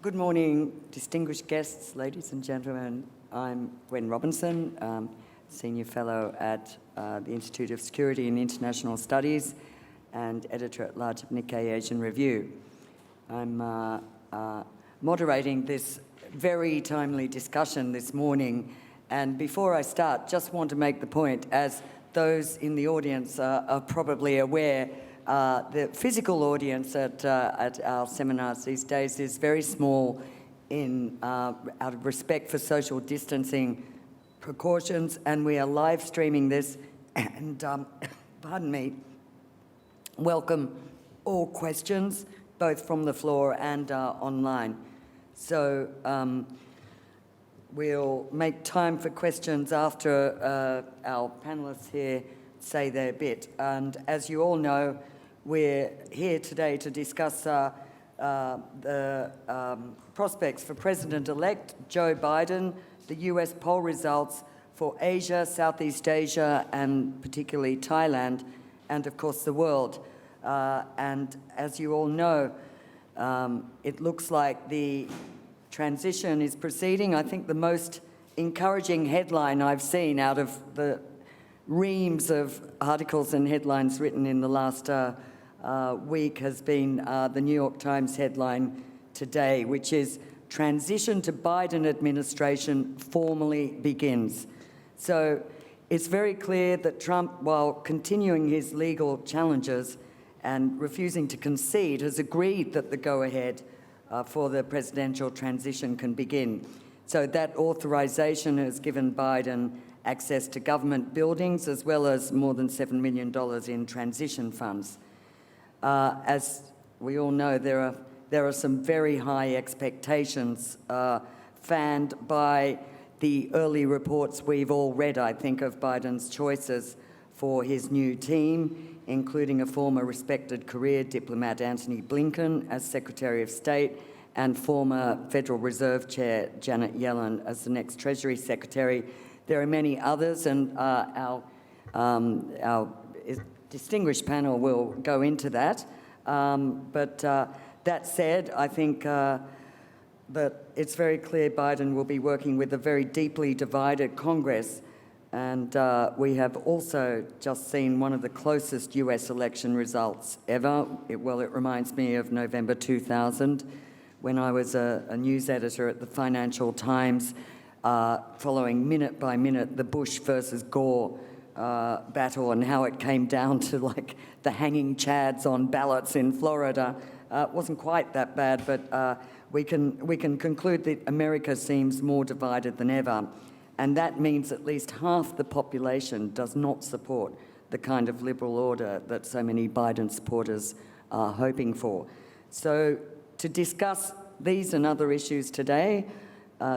Good morning, distinguished guests, ladies and gentlemen. I'm Gwen Robinson, Senior Fellow at the Institute of Security and International Studies and Editor-at-Large of Nikkei Asian Review. I'm moderating this very timely discussion this morning, and before I start, just want to make the point, as those in the audience are probably aware, the physical audience at our seminars these days is very small out of respect for social distancing precautions, and we are live streaming this, and pardon me, welcome all questions, both from the floor and online. So we'll make time for questions after our panellists here say their bit. And as you all know, we're here today to discuss the prospects for President-elect Joe Biden, the US poll results for Asia, Southeast Asia, and particularly Thailand, and of course the world. And as you all know, it looks like the transition is proceeding. I think the most encouraging headline I've seen out of the reams of articles and headlines written in the last week has been the New York Times headline today, which is "Transition to Biden administration formally begins." So it's very clear that Trump, while continuing his legal challenges and refusing to concede, has agreed that the go-ahead for the presidential transition can begin. So that authorization has given Biden access to government buildings, as well as more than $7 million in transition funds. As we all know, there are some very high expectations fanned by the early reports we've all read, I think, of Biden's choices for his new team, including a former respected career diplomat, Antony Blinken, as Secretary of State, and former Federal Reserve Chair Janet Yellen as the next Treasury Secretary. There are many others, and our distinguished panel will go into that. But that said, I think that it's very clear Biden will be working with a very deeply divided Congress. And we have also just seen one of the closest US election results ever. It reminds me of November 2000, when I was a news editor at the Financial Times, following minute by minute the Bush versus Gore battle and how it came down to like the hanging chads on ballots in Florida. It wasn't quite that bad, but we can conclude that America seems more divided than ever. And that means at least half the population does not support the kind of liberal order that so many Biden supporters are hoping for. So to discuss these and other issues today,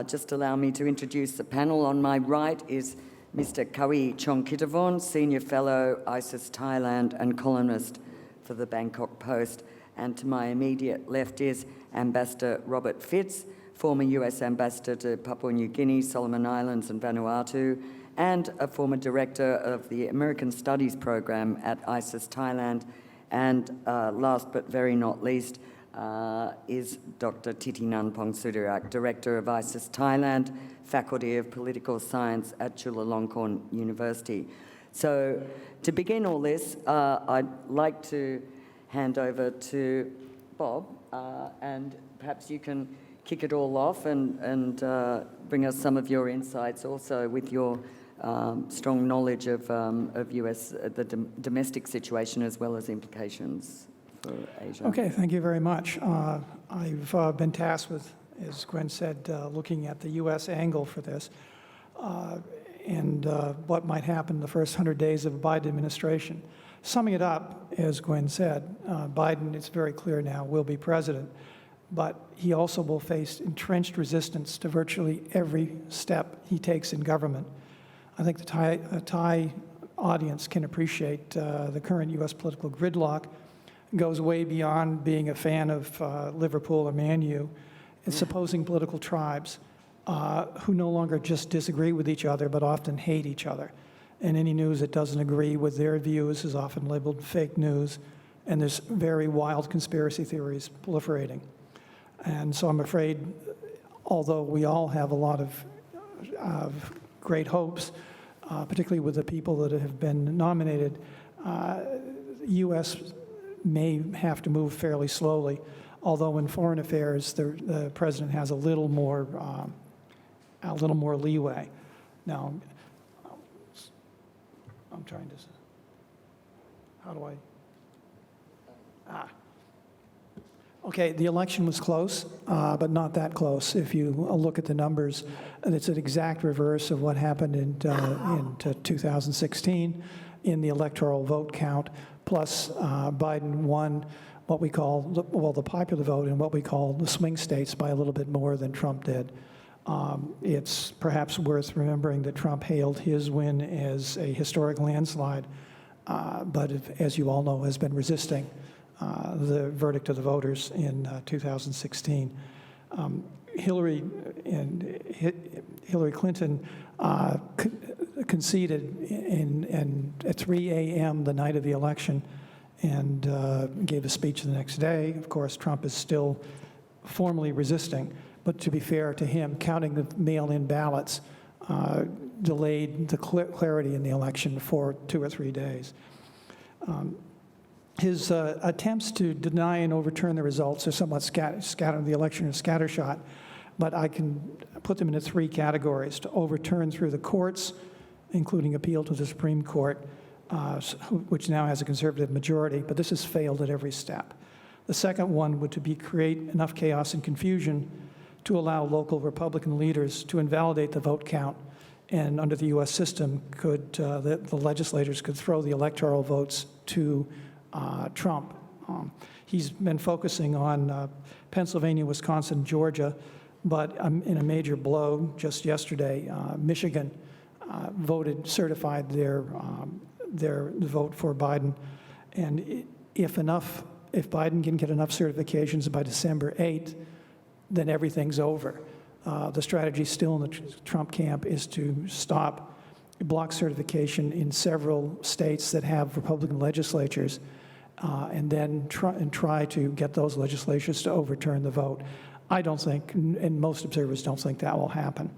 just allow me to introduce the panel. On my right is Mr. Kawi Chongkitavon, Senior Fellow, ISIS Thailand, and columnist for the Bangkok Post. And to my immediate left is Ambassador Robert Fitz, former US Ambassador to Papua New Guinea, Solomon Islands, and Vanuatu, and a former director of the American Studies program at ISIS Thailand. And last but very not least is Dr. Thitinan Pongsudhirak, Director of ISIS Thailand, Faculty of Political Science at Chulalongkorn University. So to begin all this, I'd like to hand over to Bob, and perhaps you can kick it all off and bring us some of your insights also with your strong knowledge of US, the domestic situation, as well as implications for Asia. Okay, thank you very much. I've been tasked with, as Gwen said, looking at the US angle for this and what might happen the first 100 days of the Biden administration. Summing it up, as Gwen said, Biden, it's very clear now, will be president, but he also will face entrenched resistance to virtually every step he takes in government. I think the Thai audience can appreciate the current US political gridlock goes way beyond being a fan of Liverpool or Man U. It's opposing political tribes who no longer just disagree with each other, but often hate each other. And any news that doesn't agree with their views is often labeled fake news, and there's very wild conspiracy theories proliferating. And so I'm afraid, although we all have a lot of great hopes, particularly with the people that have been nominated, the U.S. may have to move fairly slowly, although in foreign affairs, the president has a little more leeway. Now, I'm trying to, how do I? Okay, the election was close, but not that close. If you look at the numbers, it's an exact reverse of what happened in 2016 in the electoral vote count, plus Biden won what we call, the popular vote in what we call the swing states by a little bit more than Trump did. It's perhaps worth remembering that Trump hailed his win as a historic landslide, but as you all know, has been resisting the verdict of the voters in 2016. Hillary Clinton conceded at 3 a.m. the night of the election and gave a speech the next day. Of course, Trump is still formally resisting, but to be fair to him, counting the mail-in ballots delayed the clarity in the election for 2 or 3 days. His attempts to deny and overturn the results are somewhat scattered. The election is scattershot, but I can put them into 3 categories: to overturn through the courts, including appeal to the Supreme Court, which now has a conservative majority, but this has failed at every step. The second one would be create enough chaos and confusion to allow local Republican leaders to invalidate the vote count, and under the U.S. system, the legislators could throw the electoral votes to Trump. He's been focusing on Pennsylvania, Wisconsin, Georgia, but in a major blow just yesterday, Michigan certified their vote for Biden, and if Biden can get enough certifications by December 8th, then everything's over. The strategy still in the Trump camp is to stop block certification in several states that have Republican legislatures, and then try to get those legislatures to overturn the vote. I don't think, and most observers don't think, that will happen.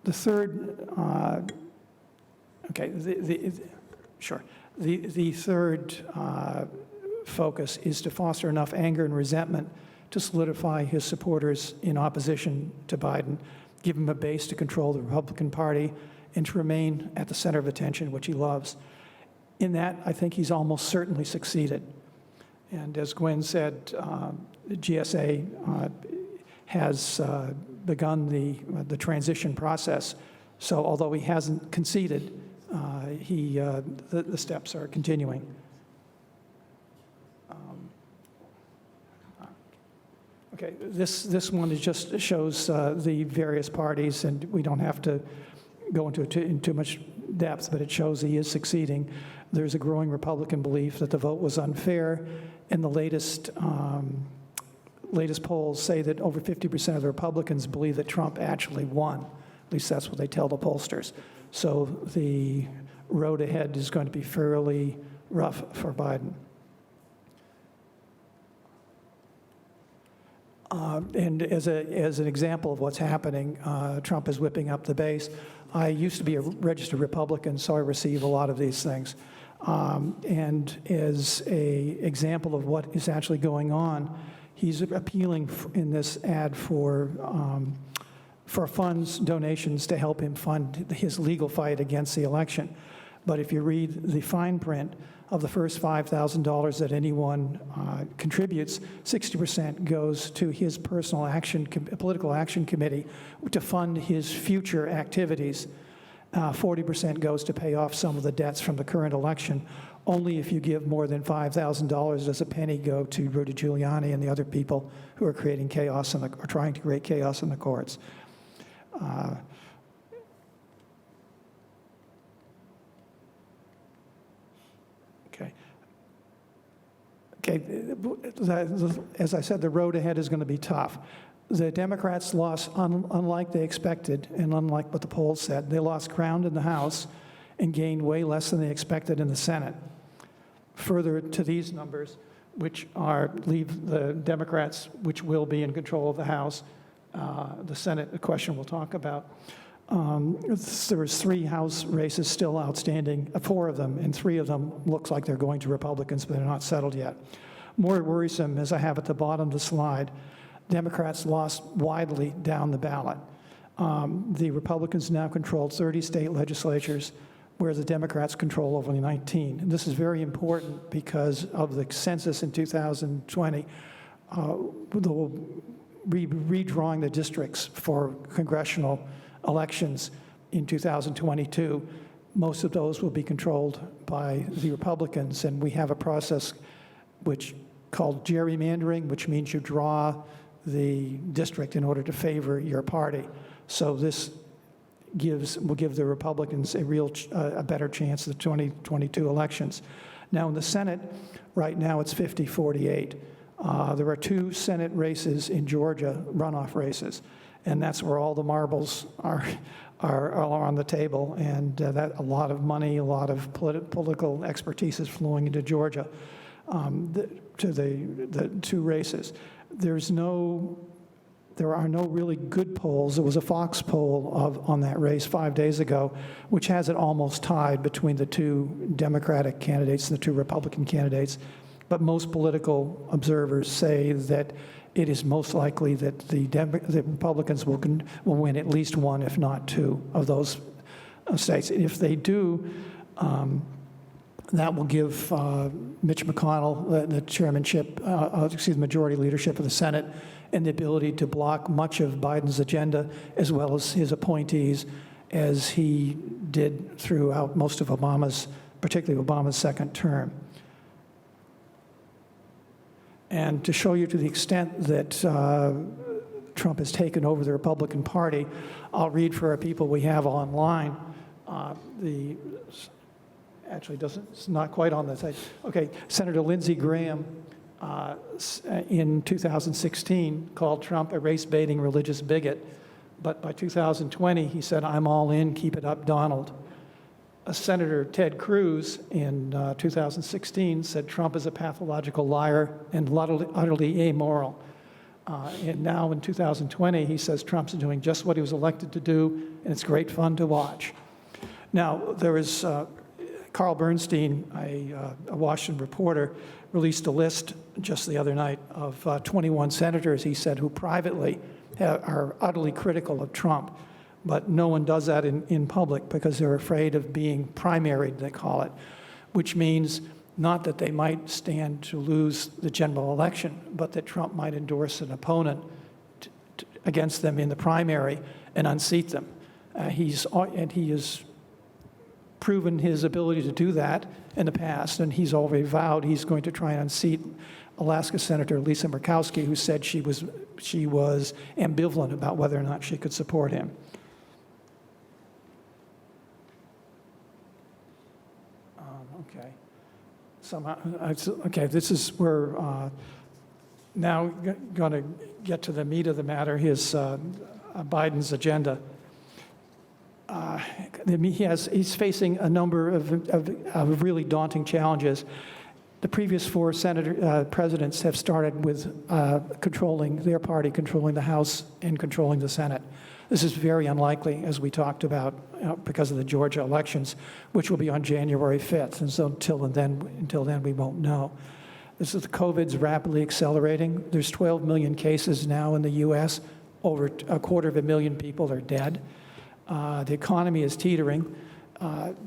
The third, the third focus is to foster enough anger and resentment to solidify his supporters in opposition to Biden, give him a base to control the Republican Party, and to remain at the center of attention, which he loves. In that, I think he's almost certainly succeeded. And as Gwen said, the GSA has begun the transition process. So although he hasn't conceded, the steps are continuing. Okay, this one just shows the various parties, and we don't have to go into too much depth, but it shows he is succeeding. There's a growing Republican belief that the vote was unfair, and the latest polls say that over 50% of the Republicans believe that Trump actually won. At least that's what they tell the pollsters. So the road ahead is going to be fairly rough for Biden. And as an example of what's happening, Trump is whipping up the base. I used to be a registered Republican, so I receive a lot of these things. And as an example of what is actually going on, he's appealing in this ad for funds, donations to help him fund his legal fight against the election. But if you read the fine print of the first $5,000 that anyone contributes, 60% goes to his personal political action committee to fund his future activities. 40% goes to pay off some of the debts from the current election. Only if you give more than $5,000 does a penny go to Rudy Giuliani and the other people who are creating chaos or trying to create chaos in the courts. Okay, as I said, the road ahead is going to be tough. The Democrats lost, unlike they expected, and unlike what the polls said, they lost ground in the House and gained way less than they expected in the Senate. Further to these numbers, which leave the Democrats, which will be in control of the House. The Senate, a question we'll talk about. There was 3 House races still outstanding, 4 of them, and 3 of them looks like they're going to Republicans, but they're not settled yet. More worrisome, as I have at the bottom of the slide, Democrats lost widely down the ballot. The Republicans now control 30 state legislatures, whereas the Democrats control only 19. And this is very important because of the census in 2020. Redrawing the districts for congressional elections in 2022, most of those will be controlled by the Republicans, and we have a process which called gerrymandering, which means you draw the district in order to favor your party. So this will give the Republicans a better chance of the 2022 elections. Now in the Senate, right now it's 50-48. There are 2 Senate races in Georgia, runoff races, and that's where all the marbles are on the table, and that a lot of money, a lot of political expertise is flowing into Georgia to the 2 races. There are no really good polls. There was a Fox poll on that race 5 days ago, which has it almost tied between the 2 Democratic candidates and the 2 Republican candidates. But most political observers say that it is most likely that the Republicans will win at least 1, if not 2, of those states. If they do, that will give Mitch McConnell the chairmanship, majority leadership of the Senate, and the ability to block much of Biden's agenda, as well as his appointees, as he did throughout most of particularly Obama's second term. And to show you to the extent that Trump has taken over the Republican Party, I'll read for our people we have online. It's not quite on the site. Okay, Senator Lindsey Graham in 2016 called Trump a race-baiting religious bigot, but by 2020 he said, "I'm all in, keep it up, Donald." Senator Ted Cruz in 2016 said Trump is a pathological liar and utterly amoral. And now in 2020, he says Trump's doing just what he was elected to do, and it's great fun to watch. Now, there is Carl Bernstein, a Washington reporter, released a list just the other night of 21 senators, he said, who privately are utterly critical of Trump. But no one does that in public because they're afraid of being primaried, they call it, which means not that they might stand to lose the general election, but that Trump might endorse an opponent against them in the primary and unseat them. He has proven his ability to do that in the past, and he's already vowed he's going to try and unseat Alaska Senator Lisa Murkowski, who said she was ambivalent about whether or not she could support him. Okay, this is where now going to get to the meat of the matter, Biden's agenda. He's facing a number of really daunting challenges. The previous 4 presidents have started with controlling their party, controlling the House and controlling the Senate. This is very unlikely, as we talked about, because of the Georgia elections, which will be on January 5th. And so until then, we won't know. The COVID's rapidly accelerating. There's 12 million cases now in the U.S. Over 250,000 people are dead. The economy is teetering.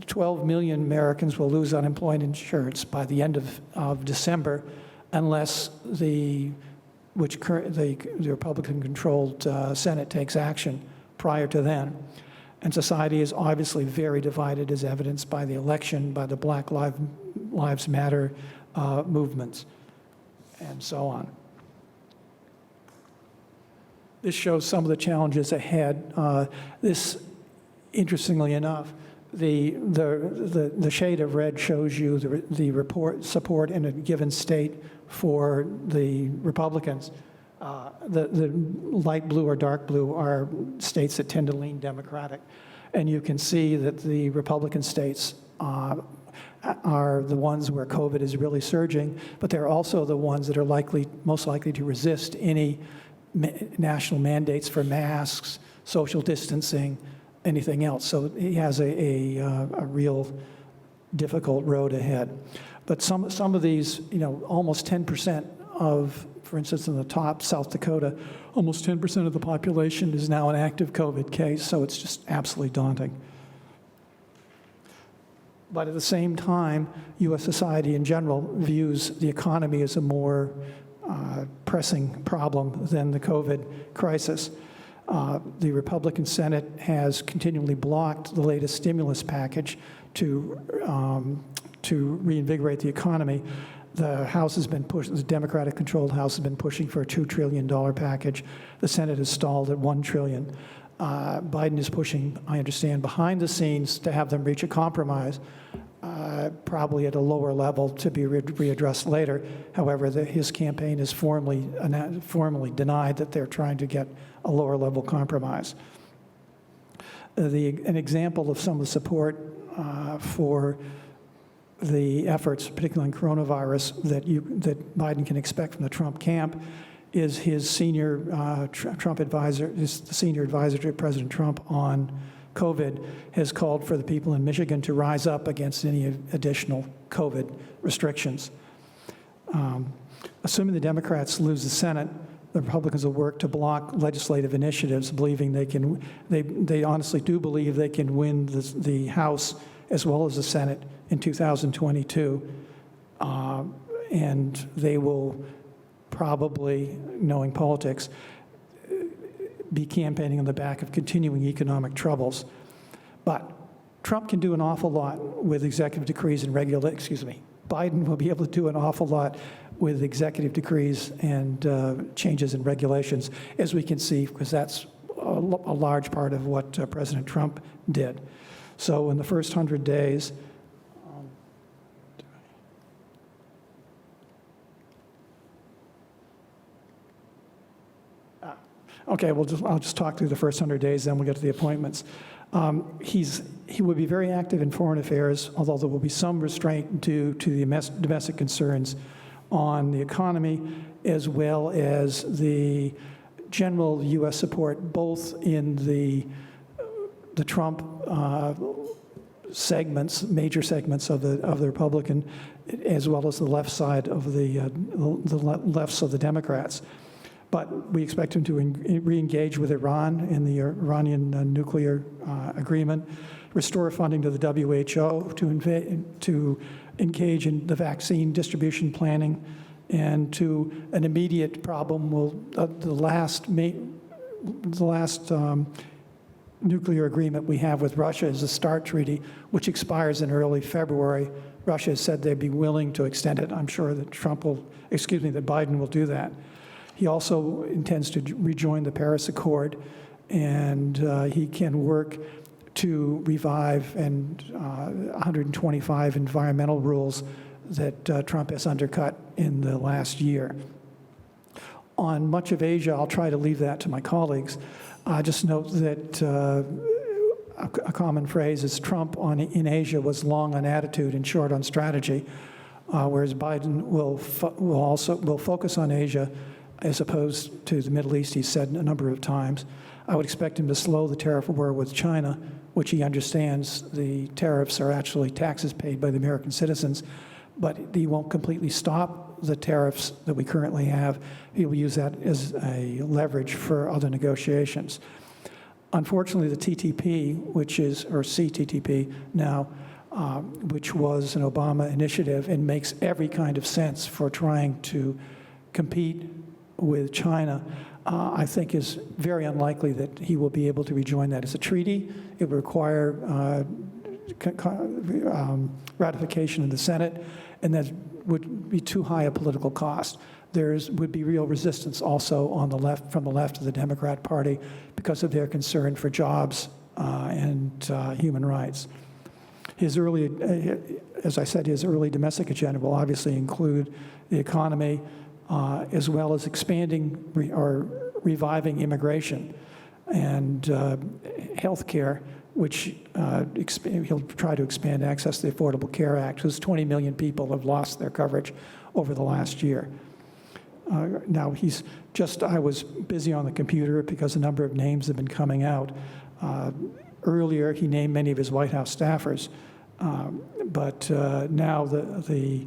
12 million Americans will lose unemployment insurance by the end of December, unless the Republican-controlled Senate takes action prior to then. And society is obviously very divided, as evidenced by the election, by the Black Lives Matter movements, and so on. This shows some of the challenges ahead. Interestingly enough, the shade of red shows you the support in a given state for the Republicans. The light blue or dark blue are states that tend to lean Democratic. And you can see that the Republican states are the ones where COVID is really surging, but they're also the ones that are most likely to resist any national mandates for masks, social distancing, anything else. So he has a real difficult road ahead. But some of these, almost 10% of, for instance, in the top, South Dakota, almost 10% of the population is now an active COVID case, so it's just absolutely daunting. But at the same time, U.S. society in general views the economy as a more pressing problem than the COVID crisis. The Republican Senate has continually blocked the latest stimulus package to reinvigorate the economy. The House has been pushing, the Democratic-controlled House has been pushing for a $2 trillion package. The Senate has stalled at $1 trillion. Biden is pushing, I understand, behind the scenes to have them reach a compromise, probably at a lower level to be readdressed later. However, his campaign has formally denied that they're trying to get a lower level compromise. An example of some of the support for the efforts, particularly on coronavirus, that Biden can expect from the Trump camp is his senior Trump advisor, the senior advisor to President Trump on COVID has called for the people in Michigan to rise up against any additional COVID restrictions. Assuming the Democrats lose the Senate, the Republicans will work to block legislative initiatives, believing they honestly do believe they can win the House as well as the Senate in 2022. And they will probably, knowing politics, be campaigning on the back of continuing economic troubles. But Trump can do an awful lot with executive decrees and Biden will be able to do an awful lot with executive decrees and changes in regulations, as we can see, because that's a large part of what President Trump did. So in the first 100 days, okay, I'll just talk through the first 100 days, then we'll get to the appointments. He would be very active in foreign affairs, although there will be some restraint due to the domestic concerns on the economy, as well as the general U.S. support, both in the Trump segments, major segments of the Republican, as well as the left side of the lefts of the Democrats. But we expect him to re-engage with Iran in the Iranian nuclear agreement, restore funding to the WHO, to engage in the vaccine distribution planning, and to an immediate problem. The last nuclear agreement we have with Russia is the START treaty, which expires in early February. Russia has said they'd be willing to extend it. I'm sure that Biden will do that. He also intends to rejoin the Paris Accord, and he can work to revive 125 environmental rules that Trump has undercut in the last year. On much of Asia, I'll try to leave that to my colleagues. Just note that a common phrase is Trump in Asia was long on attitude and short on strategy, whereas Biden will focus on Asia as opposed to the Middle East, he's said a number of times. I would expect him to slow the tariff war with China, which he understands the tariffs are actually taxes paid by the American citizens, but he won't completely stop the tariffs that we currently have. He will use that as a leverage for other negotiations. Unfortunately, the TTP, or CTTP now, which was an Obama initiative and makes every kind of sense for trying to compete with China, I think is very unlikely that he will be able to rejoin that as a treaty. It would require ratification in the Senate, and that would be too high a political cost. There would be real resistance also on the left, from the left of the Democrat Party, because of their concern for jobs and human rights. As I said, his early domestic agenda will obviously include the economy, as well as expanding or reviving immigration and health care, which he'll try to expand access to the Affordable Care Act, because 20 million people have lost their coverage over the last year. Now, I was busy on the computer because a number of names have been coming out. Earlier, he named many of his White House staffers, but now the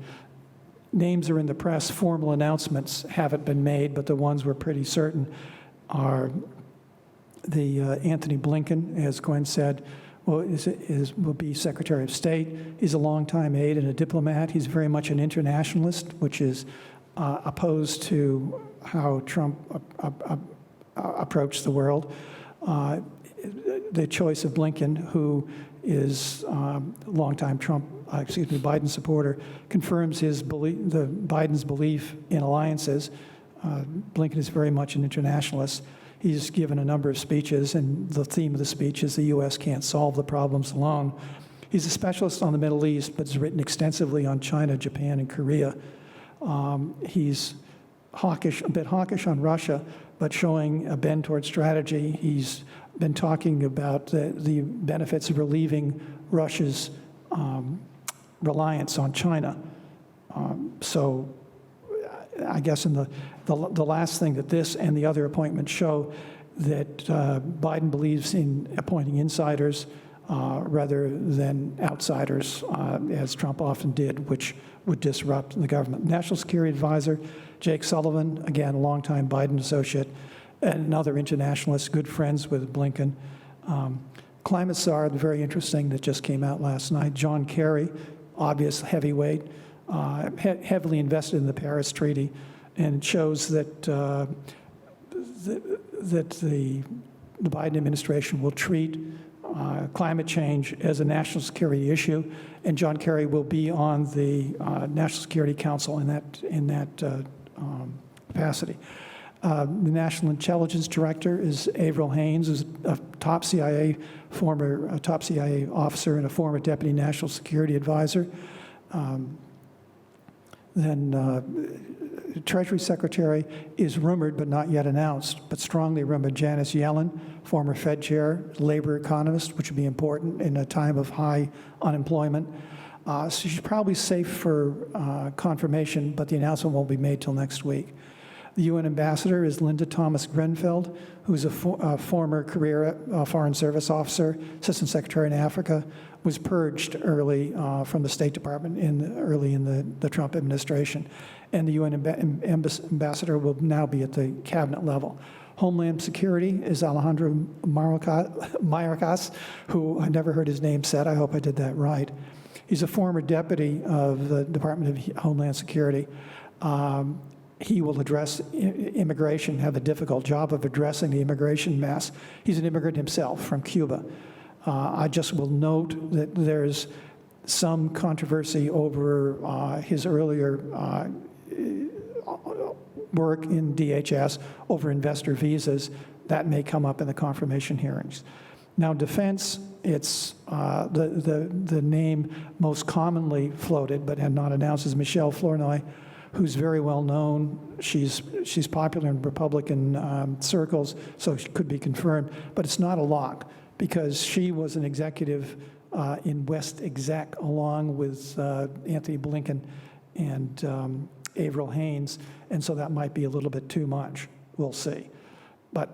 names are in the press. Formal announcements haven't been made, but the ones we're pretty certain are the Anthony Blinken, as Gwen said, will be Secretary of State. He's a longtime aide and a diplomat. He's very much an internationalist, which is opposed to how Trump approached the world. The choice of Blinken, who is a longtime Biden supporter, confirms Biden's belief in alliances. Blinken is very much an internationalist. He's given a number of speeches, and the theme of the speech is the U.S. can't solve the problems alone. He's a specialist on the Middle East, but has written extensively on China, Japan, and Korea. He's a bit hawkish on Russia, but showing a bend toward strategy. He's been talking about the benefits of relieving Russia's reliance on China. So I guess in the last thing that this and the other appointments show that Biden believes in appointing insiders rather than outsiders, as Trump often did, which would disrupt the government. National Security Advisor Jake Sullivan, again, a longtime Biden associate, and another internationalist, good friends with Blinken. Climate czar, very interesting, that just came out last night. John Kerry, obvious heavyweight, heavily invested in the Paris Treaty, and shows that the Biden administration will treat climate change as a national security issue, and John Kerry will be on the National Security Council in that capacity. The National Intelligence Director is Avril Haines, who's a top CIA officer and a former Deputy National Security Advisor. Then Treasury Secretary is rumored, but not yet announced, but strongly rumored, Janice Yellen, former Fed chair, labor economist, which would be important in a time of high unemployment. So she's probably safe for confirmation, but the announcement won't be made till next week. The UN ambassador is Linda Thomas Grenfeld, who's a former career Foreign Service officer, assistant secretary in Africa, was purged early from the State Department early in the Trump administration. And the UN ambassador will now be at the cabinet level. Homeland Security is Alejandro Mayorkas, who I never heard his name said. I hope I did that right. He's a former deputy of the Department of Homeland Security. He will address immigration, have a difficult job of addressing the immigration mess. He's an immigrant himself from Cuba. I just will note that there's some controversy over his earlier work in DHS over investor visas. That may come up in the confirmation hearings. Now, defense, it's the name most commonly floated but had not announced is Michelle Flournoy, who's very well known. She's popular in Republican circles, so she could be confirmed. But it's not a lock, because she was an executive in West Exec along with Anthony Blinken and Avril Haines, and so that might be a little bit too much. We'll see. But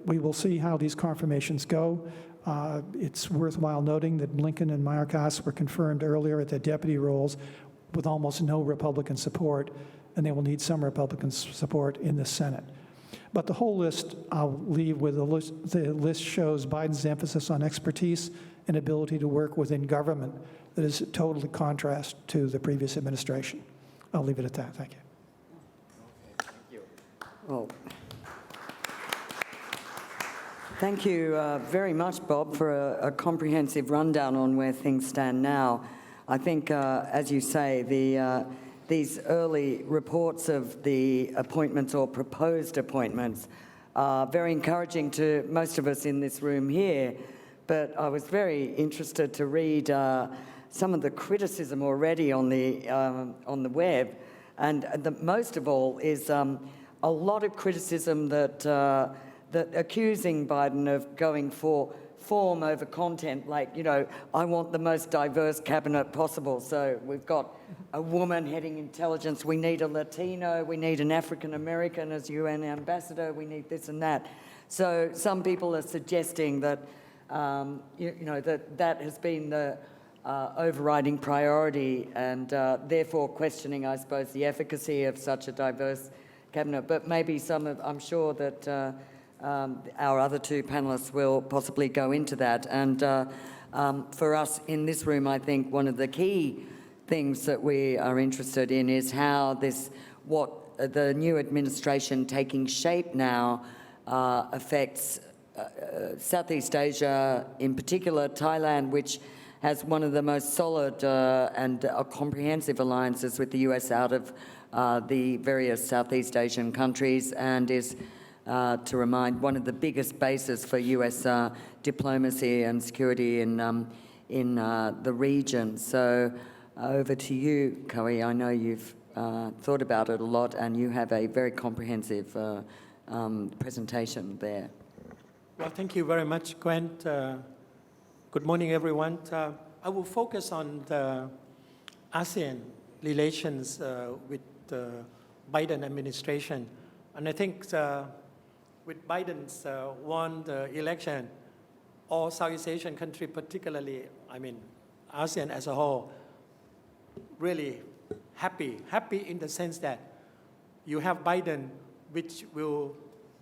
we will see how these confirmations go. It's worthwhile noting that Blinken and Mayorkas were confirmed earlier at their deputy roles with almost no Republican support, and they will need some Republican support in the Senate. But the whole list, I'll leave with the list shows Biden's emphasis on expertise and ability to work within government that is totally contrast to the previous administration. I'll leave it at that. Thank you. Okay, thank you. Well, thank you very much, Bob, for a comprehensive rundown on where things stand now. I think, as you say, these early reports of the appointments or proposed appointments are very encouraging to most of us in this room here, but I was very interested to read some of the criticism already on the web, and most of all is a lot of criticism that accusing Biden of going for form over content, like, you know, I want the most diverse cabinet possible. So we've got a woman heading intelligence, we need a Latino, we need an African American as UN ambassador, we need this and that. So some people are suggesting that, you know, that has been the overriding priority, and therefore questioning, I suppose, the efficacy of such a diverse cabinet. But maybe I'm sure that our other two panellists will possibly go into that. And for us in this room, I think one of the key things that we are interested in is how what the new administration taking shape now affects Southeast Asia, in particular Thailand, which has one of the most solid and comprehensive alliances with the US out of the various Southeast Asian countries, and is, to remind, one of the biggest bases for US diplomacy and security in the region. So over to you, Koei. I know you've thought about it a lot, and you have a very comprehensive presentation there. Well, thank you very much, Gwen. Good morning, everyone. I will focus on the ASEAN relations with the Biden administration. And I think with Biden's won the election, all Southeast Asian countries, particularly, I mean, ASEAN as a whole, really happy in the sense that you have Biden, which will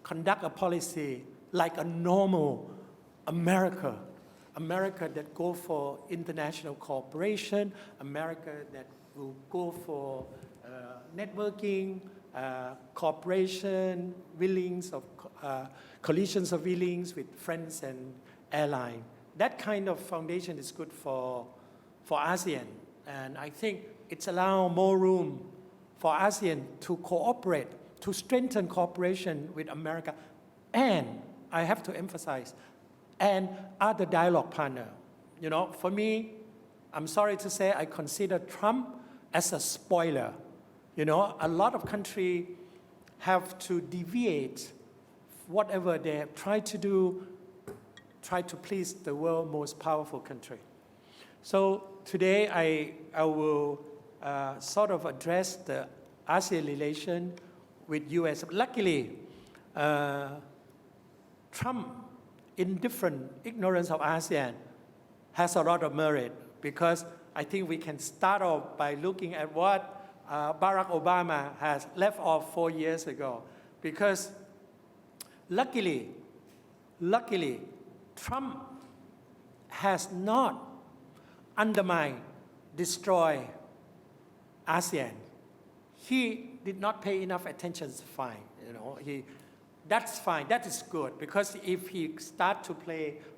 conduct a policy like a normal America that go for international cooperation, America that will go for networking, cooperation, coalitions of willings with friends and allies. That kind of foundation is good for ASEAN. And I think it's allow more room for ASEAN to cooperate, to strengthen cooperation with America, and I have to emphasize, and other dialogue partner. You know, for me, I'm sorry to say, I consider Trump as a spoiler. You know, a lot of countries have to deviate whatever they try to do, try to please the world's most powerful country. So today I will sort of address the ASEAN relation with US. Luckily, Trump, in different ignorance of ASEAN, has a lot of merit, because I think we can start off by looking at what Barack Obama has left off 4 years ago. Because luckily, Trump has not undermined, destroyed ASEAN. He did not pay enough attention. Fine, you know. That's fine. That is good, because if he start to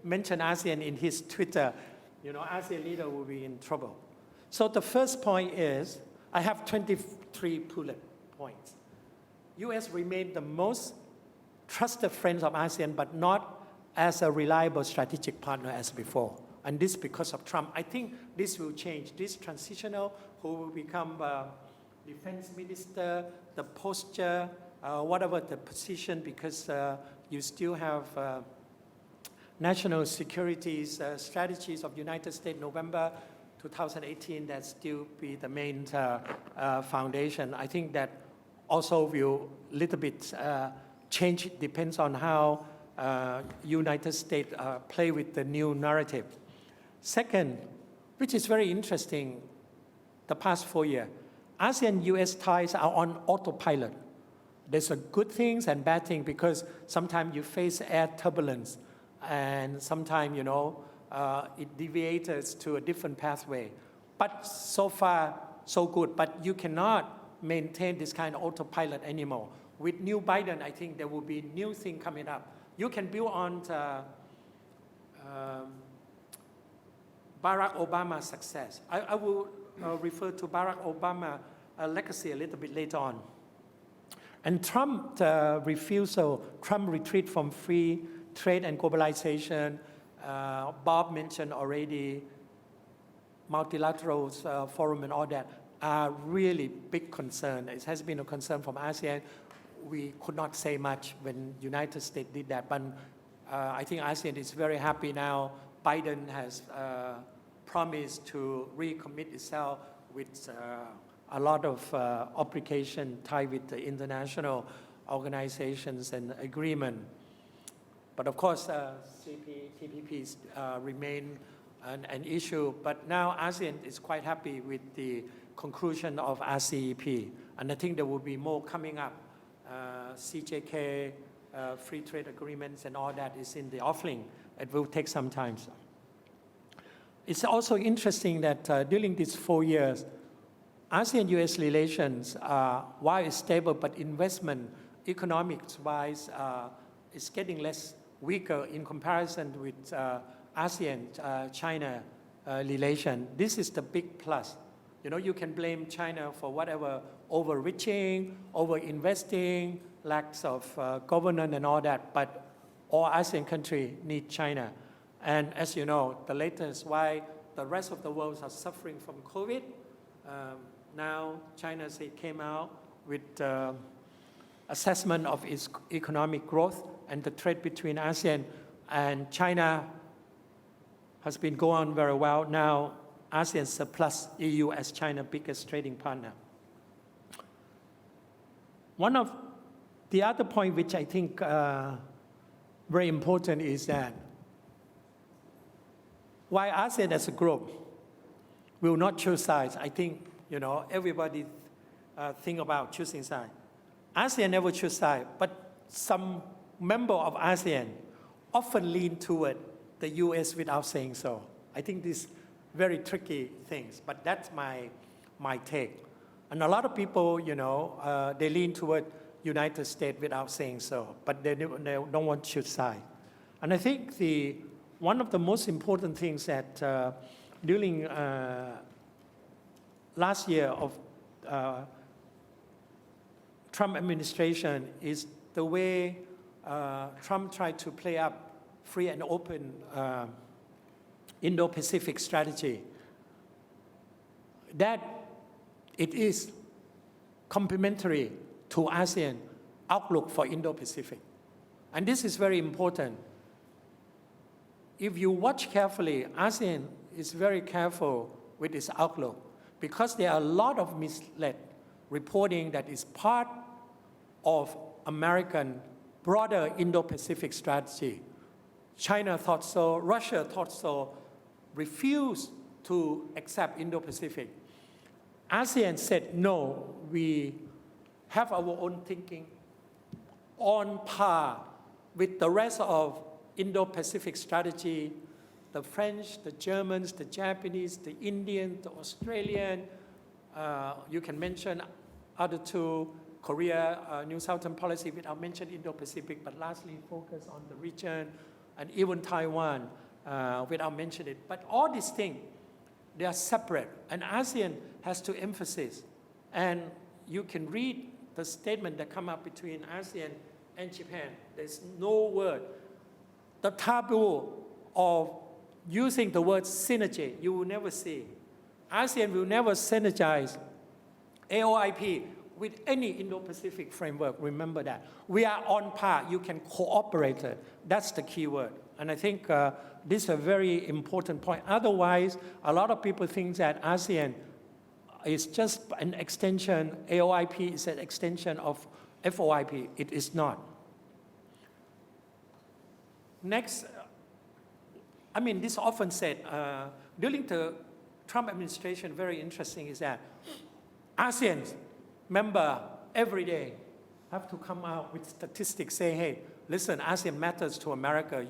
mention ASEAN in his Twitter, you know, ASEAN leader will be in trouble. So the first point is, I have 23 bullet points. U.S. remained the most trusted friends of ASEAN, but not as a reliable strategic partner as before. And this because of Trump. I think this will change. This transitional, who will become defense minister, the posture, whatever the position, because you still have national security strategies of United States, November 2018, that still be the main foundation. I think that also will little bit change. It depends on how United States play with the new narrative. Second, which is very interesting, the past 4 years, ASEAN-US ties are on autopilot. There's a good things and bad things, because sometimes you face air turbulence, and sometimes, you know, it deviates to a different pathway. But so far, so good. But you cannot maintain this kind of autopilot anymore. With new Biden, I think there will be new thing coming up. You can build on Barack Obama's success. I will refer to Barack Obama's legacy a little bit later on. And Trump refusal, Trump retreat from free trade and globalization, Bob mentioned already, multilateral forum and all that, are really big concern. It has been a concern from ASEAN. we could not say much when United States did that. But I think ASEAN is very happy now. Biden has promised to recommit itself with a lot of obligation tied with the international organizations and agreement. But of course, TPPs remain an issue. But now ASEAN is quite happy with the conclusion of RCEP. And I think there will be more coming up. CJK, free trade agreements and all that is in the offing. It will take some time. It's also interesting that during these 4 years, ASEAN-US relations, while it's stable, but investment, economics-wise, is getting less weaker in comparison with ASEAN-China relation. This is the big plus. You can blame China for whatever overreaching, over-investing, lacks of governance and all that, but all ASEAN countries need China. And as you know, the latest why the rest of the world are suffering from COVID, now China came out with assessment of its economic growth, and the trade between ASEAN and China has been going on very well. Now ASEAN surplus EU as China's biggest trading partner. One of the other point which I think very important is that why ASEAN as a group will not choose sides. I think everybody think about choosing sides. ASEAN never choose sides, but some member of ASEAN often lean toward the US without saying so. I think this very tricky things, but that's my take. And a lot of people, they lean toward United States without saying so, but they don't want to choose side. And I think one of the most important things that during last year of Trump administration is the way Trump tried to play up free and open Indo-Pacific strategy. That it is complementary to ASEAN outlook for Indo-Pacific. And this is very important. If you watch carefully, ASEAN is very careful with its outlook because there are a lot of misled reporting that is part of American broader Indo-Pacific strategy. China thought so, Russia thought so, refused to accept Indo-Pacific. ASEAN said, no, we have our own thinking on par with the rest of Indo-Pacific strategy, the French, the Germans, the Japanese, the Indian, the Australian, you can mention other two, Korea, New Southern policy without mentioning Indo-Pacific, but lastly focus on the region, and even Taiwan without mentioning it. But all these things, they are separate, and ASEAN has to emphasize. And you can read the statement that come up between ASEAN and Japan. There's no word. The taboo of using the word synergy, you will never see. ASEAN will never synergize AOIP with any Indo-Pacific framework. Remember that. We are on par. You can cooperate. That's the key word. And I think this is a very important point. Otherwise, a lot of people think that ASEAN is just an extension, AOIP is an extension of FOIP. It is not. Next, this often said, during the Trump administration, very interesting is that ASEAN member every day have to come out with statistics saying, hey, listen, ASEAN matters to America,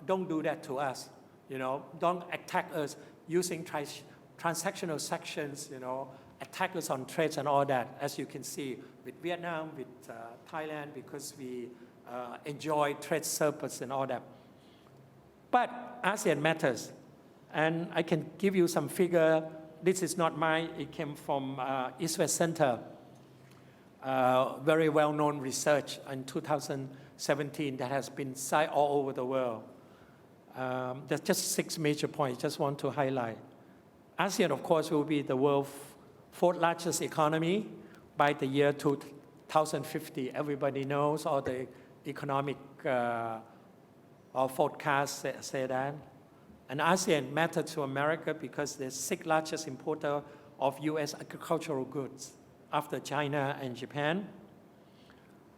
don't do that to us, don't attack us using transactional sections, attack us on trades and all that, as you can see with Vietnam, with Thailand, because we enjoy trade surplus and all that. But ASEAN matters. And I can give you some figure. This is not mine. It came from East-West Center, very well-known research in 2017 that has been cited all over the world. There's just 6 major points I just want to highlight. ASEAN, of course, will be the world's 4th largest economy by the year 2030. 2050. Everybody knows all the economic or forecasts say that. And ASEAN matters to America because they're the sixth largest importer of US agricultural goods after China and Japan.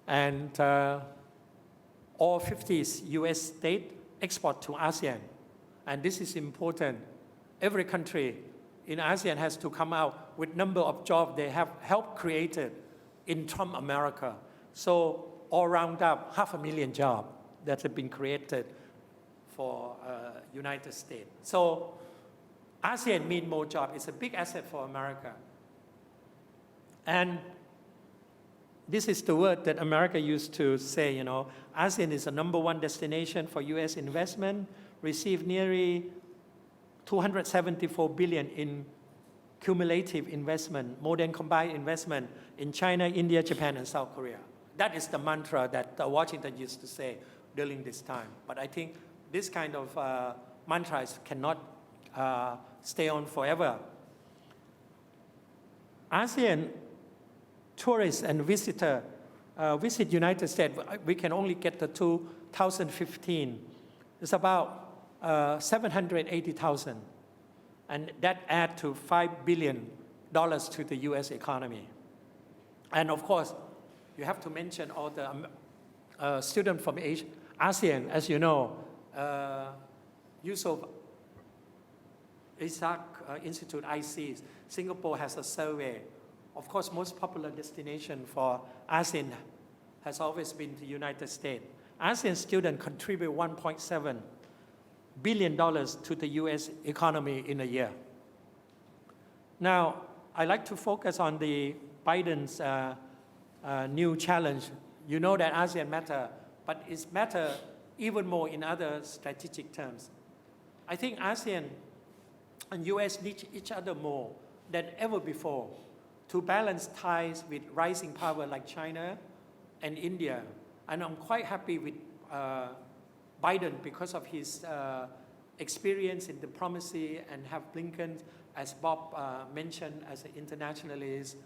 And all 50 US states export to ASEAN. And this is important. Every country in ASEAN has to come out with number of jobs they have helped created in Trump America. So all round up, 500,000 jobs that have been created for United States. So ASEAN means more jobs. It's a big asset for America. And this is the word that America used to say, ASEAN is the #1 destination for US investment, received nearly $274 billion in cumulative investment, more than combined investment in China, India, Japan, and South Korea. That is the mantra that Washington used to say during this time. But I think this kind of mantras cannot stay on forever. ASEAN tourists and visitors visit United States. We can only get the 2015. It's about 780,000. And that adds to $5 billion to the US economy. And of course, you have to mention all the students from Asia, ASEAN, as you know, Yusuf Isaac Institute, IC, Singapore has a survey. Of course, most popular destination for ASEAN has always been the United States. ASEAN students contribute $1.7 billion to the US economy in a year. Now, I like to focus on the Biden's new challenge. You know that ASEAN matter, but it matter even more in other strategic terms. I think ASEAN and US need each other more than ever before to balance ties with rising power like China and India. And I'm quite happy with Biden because of his experience in diplomacy and have Blinken, as Bob mentioned, as an internationalist,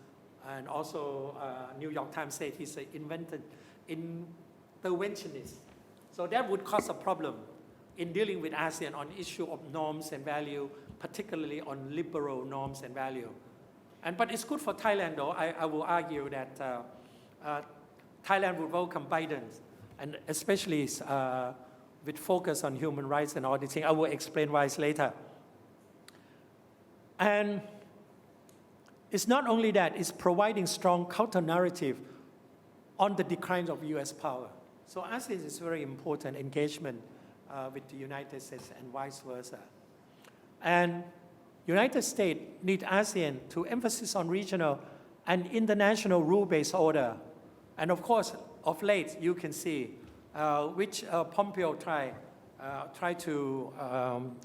and also New York Times said he's an interventionist. So that would cause a problem in dealing with ASEAN on issue of norms and value, particularly on liberal norms and value. But it's good for Thailand, though. I will argue that Thailand would welcome Biden, and especially with focus on human rights and all these things. I will explain why later. And it's not only that, it's providing strong counter-narrative on the decline of US power. So ASEAN is very important engagement with the United States and vice versa. And United States need ASEAN to emphasize on regional and international rule-based order. And of course, of late, you can see which Pompeo try to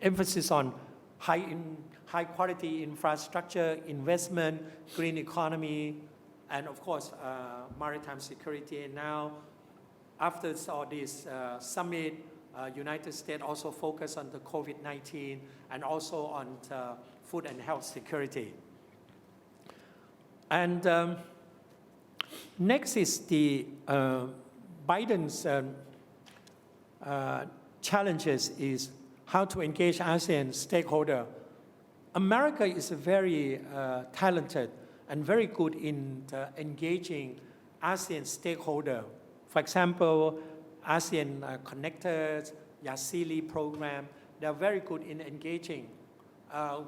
emphasis on high quality infrastructure, investment, green economy, and of course, maritime security. And now, after all this summit, United States also focus on the COVID-19 and also on food and health security. And next is the Biden's challenges is how to engage ASEAN stakeholder. America is very talented and very good in engaging ASEAN stakeholder. For example, ASEAN Connectors, Yasili program, they're very good in engaging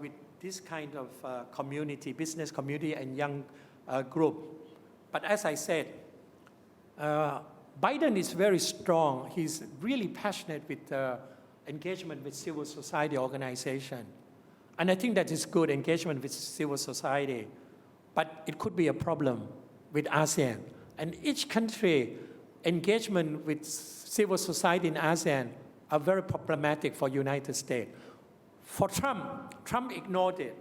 with this kind of community, business community and young group. But as I said, Biden is very strong. He's really passionate with engagement with civil society organization. And I think that is good engagement with civil society. But it could be a problem with ASEAN. And each country engagement with civil society in ASEAN are very problematic for United States. For Trump ignored it.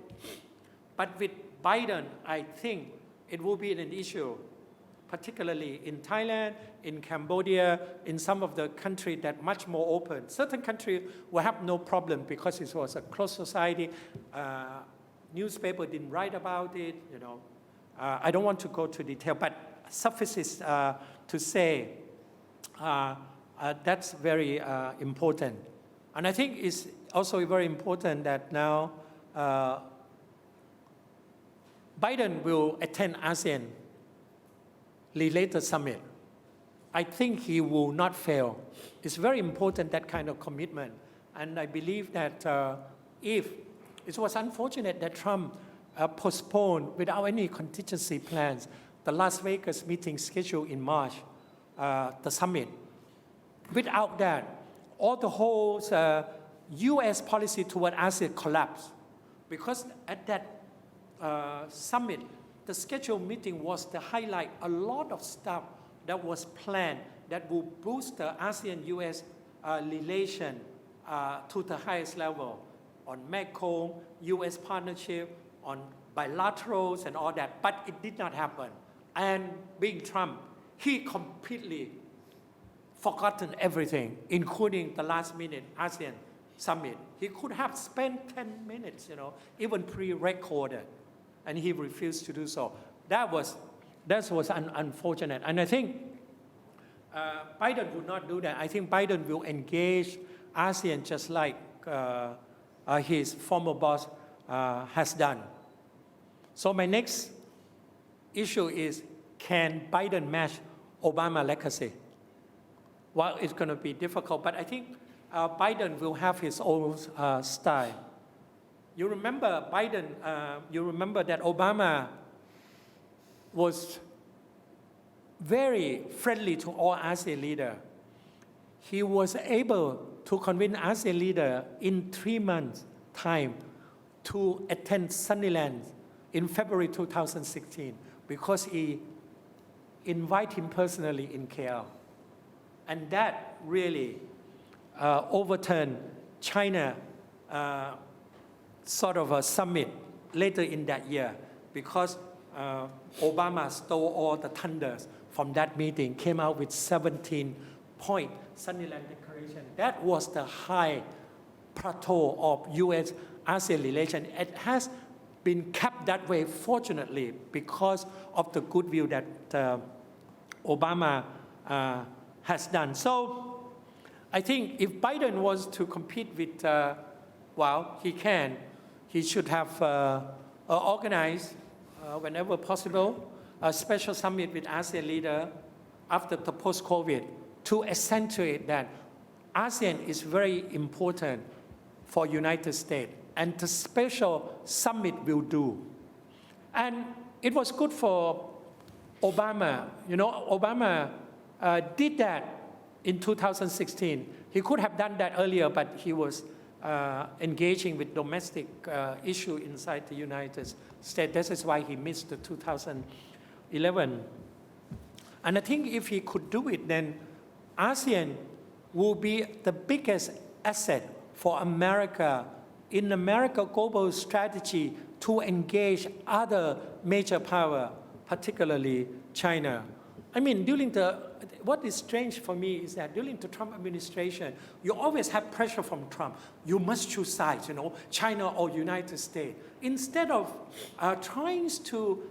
But with Biden, I think it will be an issue, particularly in Thailand, in Cambodia, in some of the countries that much more open. Certain countries will have no problem because it was a closed society. Newspaper didn't write about it, I don't want to go to detail, but suffices to say that's very important. And I think it's also very important that now Biden will attend ASEAN related summit. I think he will not fail. It's very important, that kind of commitment. And I believe that if it was unfortunate that Trump postponed without any contingency plans the Las Vegas meeting scheduled in March, the summit. Without that, all the whole U.S. policy toward ASEAN collapsed. Because at that summit, the scheduled meeting was to highlight a lot of stuff that was planned that will boost the ASEAN-U.S. relation to the highest level on Mekong, U.S. partnership, on bilaterals and all that, but it did not happen. And being Trump, he completely forgotten everything, including the last minute ASEAN summit. He could have spent 10 minutes, even pre-recorded, and he refused to do so. That was unfortunate. And I think Biden would not do that. I think Biden will engage ASEAN just like his former boss has done. So my next issue is, can Biden match Obama's legacy? Well, it's going to be difficult, but I think Biden will have his own style. You remember Biden, you remember that Obama was very friendly to all ASEAN leaders. He was able to convince ASEAN leaders in 3 months' time to attend Sunnyland in February 2016 because he invited him personally in KL. And that really overturned China sort of a summit later in that year because Obama stole all the thunders from that meeting, came out with 17-point Sunnyland Declaration. That was the high plateau of U.S.-ASEAN relation. It has been kept that way, fortunately, because of the goodwill that Obama has done. So I think if Biden wants to compete with, well, he can. He should have organized, whenever possible, a special summit with ASEAN leader after the post-COVID to accentuate that ASEAN is very important for United States, and the special summit will do. And it was good for Obama. Obama did that in 2016. He could have done that earlier, but he was engaging with domestic issue inside the United States. This is why he missed the 2011. And I think if he could do it, then ASEAN will be the biggest asset for America in America's global strategy to engage other major power, particularly China. I mean, what is strange for me is that during the Trump administration, you always have pressure from Trump. You must choose sides, China or United States. Instead of trying to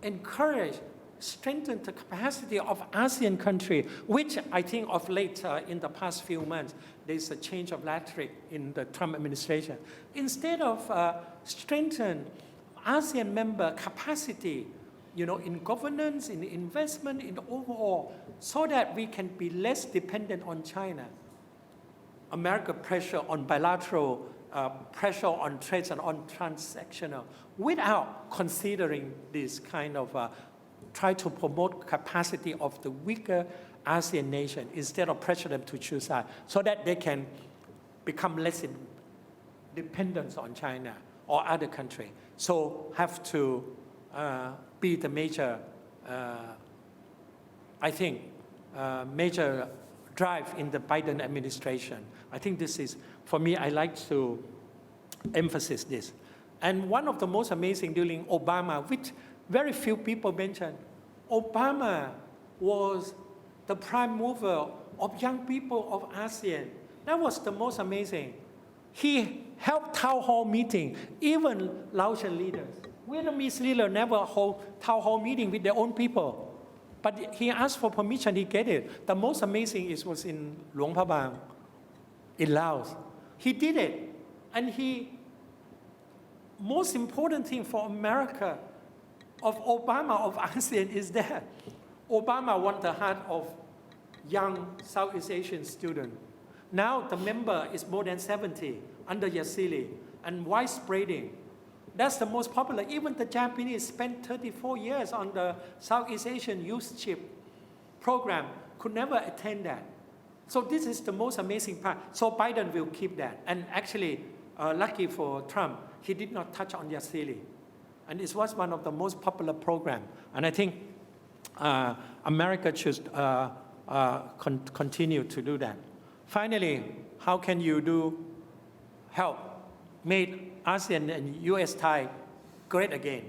encourage, strengthen the capacity of ASEAN countries, which I think of late in the past few months, there's a change of rhetoric in the Trump administration. Instead of strengthen ASEAN member capacity, in governance, in investment, in overall, so that we can be less dependent on China. America pressure on bilateral, pressure on trades and on transactional, without considering this kind of try to promote capacity of the weaker ASEAN nation instead of pressure them to choose sides, so that they can become less dependent on China or other countries. So have to be the major, I think, major drive in the Biden administration. I think this is, for me, I like to emphasize this. And one of the most amazing during Obama, which very few people mention, Obama was the prime mover of young people of ASEAN. That was the most amazing. He held town hall meeting, even Laotian leaders. Vietnamese leaders never hold town hall meeting with their own people. But he asked for permission, he get it. The most amazing was in Luang Prabang, in Laos. He did it. And most important thing for America, of Obama, of ASEAN, is that Obama won the heart of young Southeast Asian students. Now the member is more than 70 under Yasili and widespreading. That's the most popular. Even the Japanese spent 34 years on the Southeast Asian youthship program, could never attend that. So this is the most amazing part. So Biden will keep that. And actually, lucky for Trump, he did not touch on Yasili. And it was one of the most popular programs. And I think America should continue to do that. Finally, how can you help make ASEAN and US-Thai great again?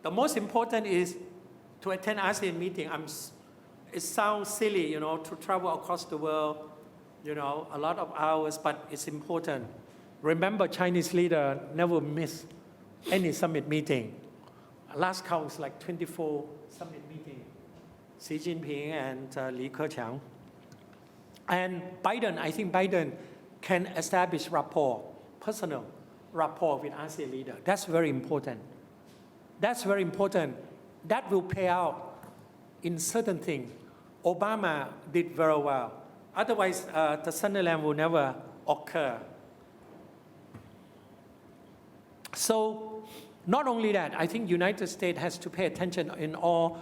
The most important is to attend ASEAN meeting. It sounds silly, to travel across the world, a lot of hours, but it's important. Remember, Chinese leader never miss any summit meeting. Last count was like 24 summit meetings. Xi Jinping and Li Keqiang. And Biden, I think Biden can establish rapport, personal rapport with ASEAN leader. That's very important. That's very important. That will pay out in certain things. Obama did very well. Otherwise, the Sunderland will never occur. So, not only that, I think United States has to pay attention in all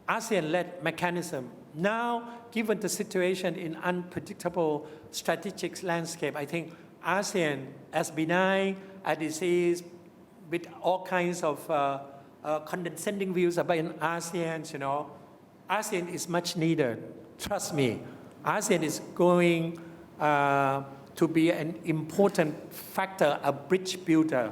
ASEAN-led mechanism. Now, given the situation in unpredictable strategic landscape, I think ASEAN, as benign as it is, with all kinds of condescending views about ASEAN, ASEAN is much needed. Trust me, ASEAN is going to be an important factor, a bridge builder,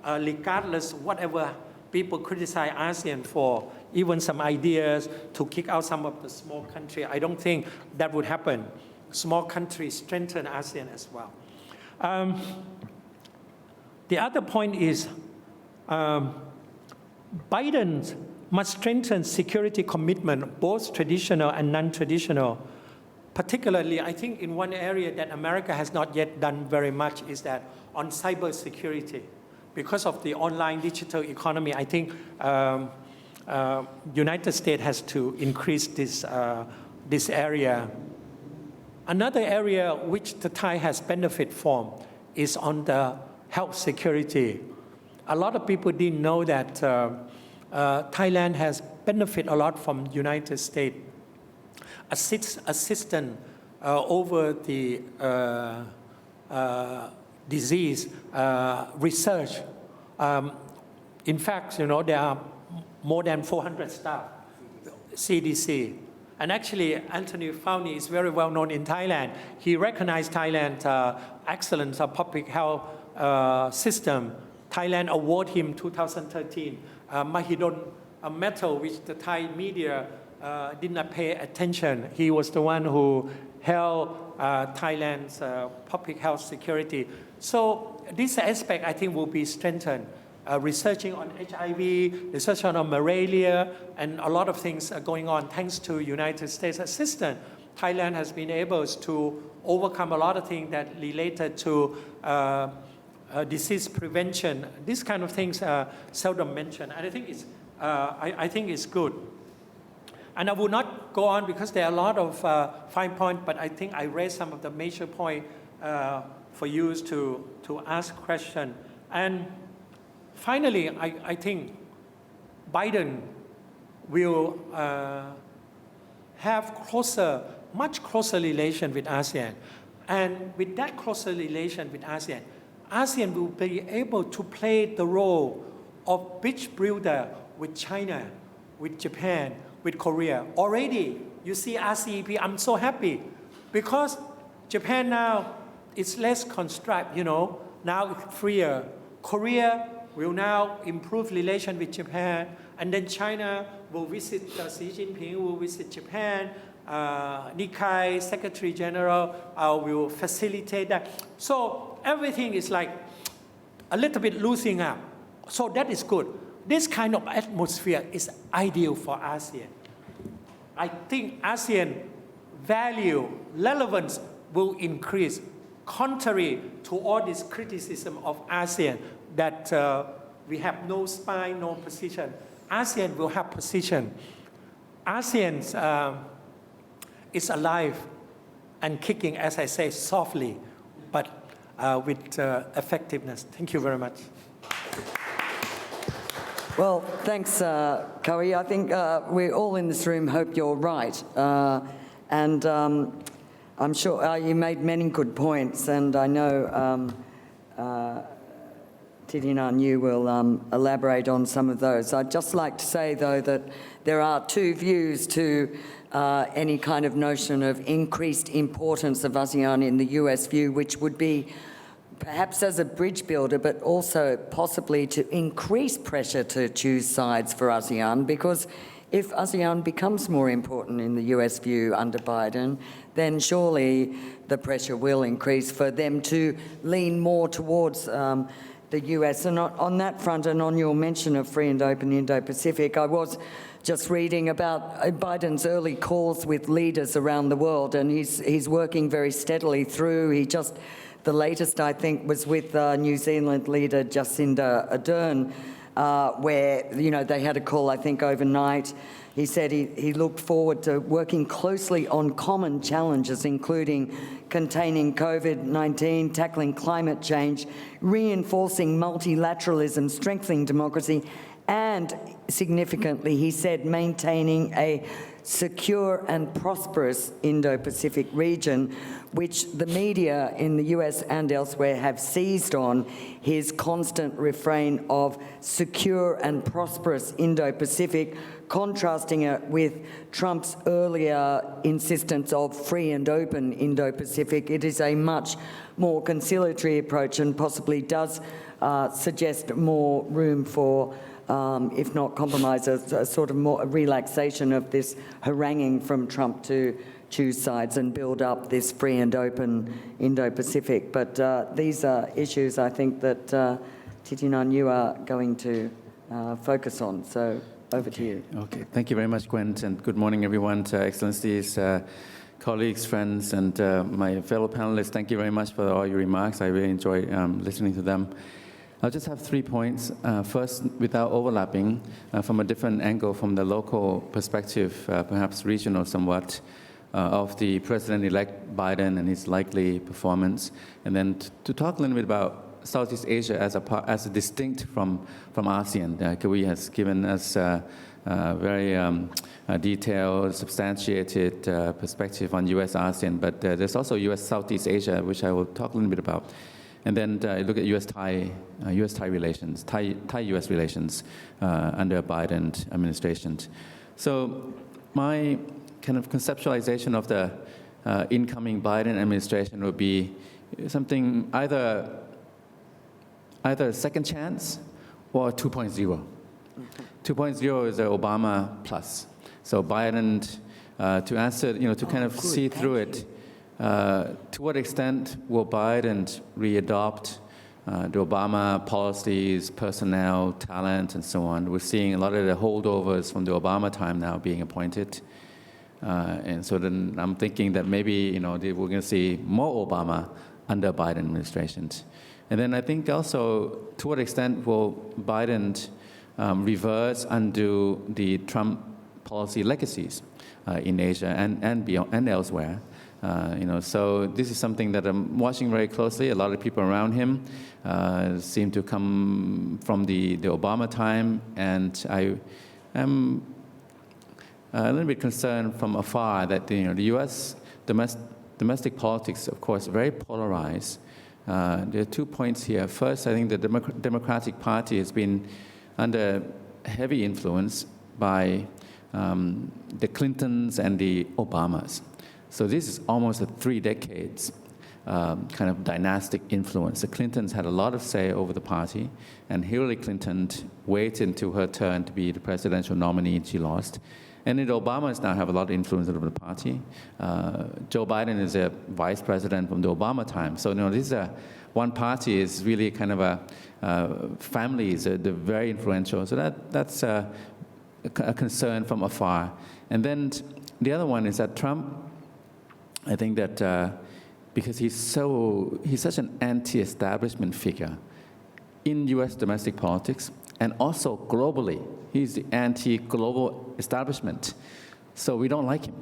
regardless whatever people criticize ASEAN for, even some ideas to kick out some of the small countries. I don't think that would happen. Small countries strengthen ASEAN as well. The other point is Biden must strengthen security commitment, both traditional and non-traditional. Particularly, I think in one area that America has not yet done very much is that on cybersecurity. Because of the online digital economy, I think United States has to increase this area. Another area which the Thai has benefit from is on the health security. A lot of people didn't know that Thailand has benefited a lot from United States assistance over the disease research. In fact, there are more than 400 staff, CDC. And actually, Anthony Fauci is very well known in Thailand. He recognized Thailand's excellent public health system. Thailand awarded him 2013 Mahidol medal, which the Thai media did not pay attention. He was the one who held Thailand's public health security. So this aspect, I think, will be strengthened. Researching on HIV, research on malaria, and a lot of things are going on thanks to United States assistance. Thailand has been able to overcome a lot of things that related to disease prevention. These kind of things are seldom mentioned, and I think it's good. And I will not go on because there are a lot of fine points, but I think I raised some of the major points for you to ask questions. And finally, I think Biden will have much closer relation with ASEAN. And with that closer relation with ASEAN, ASEAN will be able to play the role of bridge builder with China, with Japan, with Korea. Already, you see RCEP, I'm so happy because Japan now is less constrained, now it's freer. Korea will now improve relation with Japan, and then China will visit, Xi Jinping will visit Japan, Nikai Secretary General will facilitate that. So everything is like a little bit loosening up. So that is good. This kind of atmosphere is ideal for ASEAN. I think ASEAN value, relevance will increase, contrary to all this criticism of ASEAN that we have no spine, no position. ASEAN will have position. ASEAN is alive and kicking, as I say, softly, but with effectiveness. Thank you very much. Well, thanks, Cowie. I think we all in this room hope you're right. And I'm sure you made many good points, and I know Titinan, you will elaborate on some of those. I'd just like to say, though, that there are two views to any kind of notion of increased importance of ASEAN in the US view, which would be perhaps as a bridge builder, but also possibly to increase pressure to choose sides for ASEAN, because if ASEAN becomes more important in the US view under Biden, then surely the pressure will increase for them to lean more towards the US. And on that front, and on your mention of free and open Indo-Pacific, I was just reading about Biden's early calls with leaders around the world, and he's working very steadily through. The latest, I think, was with New Zealand leader Jacinda Ardern, where, they had a call, I think, overnight. He said he looked forward to working closely on common challenges, including containing COVID-19, tackling climate change, reinforcing multilateralism, strengthening democracy, and significantly, he said, maintaining a secure and prosperous Indo-Pacific region, which the media in the US and elsewhere have seized on his constant refrain of secure and prosperous Indo-Pacific, contrasting it with Trump's earlier insistence of free and open Indo-Pacific. It is a much more conciliatory approach and possibly does suggest more room for if not compromise, a sort of more relaxation of this haranguing from Trump to choose sides and build up this free and open Indo-Pacific. But these are issues I think that Titinan, you are going to focus on. So over to you. Okay, thank you very much, Gwen, and good morning, everyone, Excellencies, colleagues, friends, and my fellow panelists. Thank you very much for all your remarks. I really enjoy listening to them. I'll just have 3 points. First, without overlapping, from a different angle, from the local perspective, perhaps regional somewhat, of the President-elect Biden and his likely performance, and then to talk a little bit about Southeast Asia as a distinct from ASEAN. Kawi has given us a very detailed, substantiated perspective on U.S.-ASEAN, but there's also U.S.-Southeast Asia, which I will talk a little bit about. And then look at U.S.-Thai relations, Thai-U.S. relations under Biden administration. So my kind of conceptualization of the incoming Biden administration would be something either a second chance or 2.0. 2.0 is the Obama plus. So Biden, to answer, to kind of see through it, to what extent will Biden readopt the Obama policies, personnel, talent, and so on? We're seeing a lot of the holdovers from the Obama time now being appointed. And so then I'm thinking that maybe, we're going to see more Obama under Biden administrations. And then I think also, to what extent will Biden reverse, undo the Trump policy legacies in Asia and beyond and elsewhere? So this is something that I'm watching very closely. A lot of people around him seem to come from the Obama time, and I am a little bit concerned from afar that the U.S. domestic politics, of course, very polarized. There are 2 points here. First, I think the Democratic Party has been under heavy influence by the Clintons and the Obamas. So this is almost a 3 decades kind of dynastic influence. The Clintons had a lot of say over the party, and Hillary Clinton waited until her turn to be the presidential nominee, and she lost. And then Obama now have a lot of influence over the party. Joe Biden is a vice president from the Obama time. So, this is one party is really kind of a families, they're very influential. So that's a concern from afar. And then the other one is that Trump, I think that because he's such an anti-establishment figure in U.S. domestic politics and also globally. He's the anti-global establishment. So we don't like him.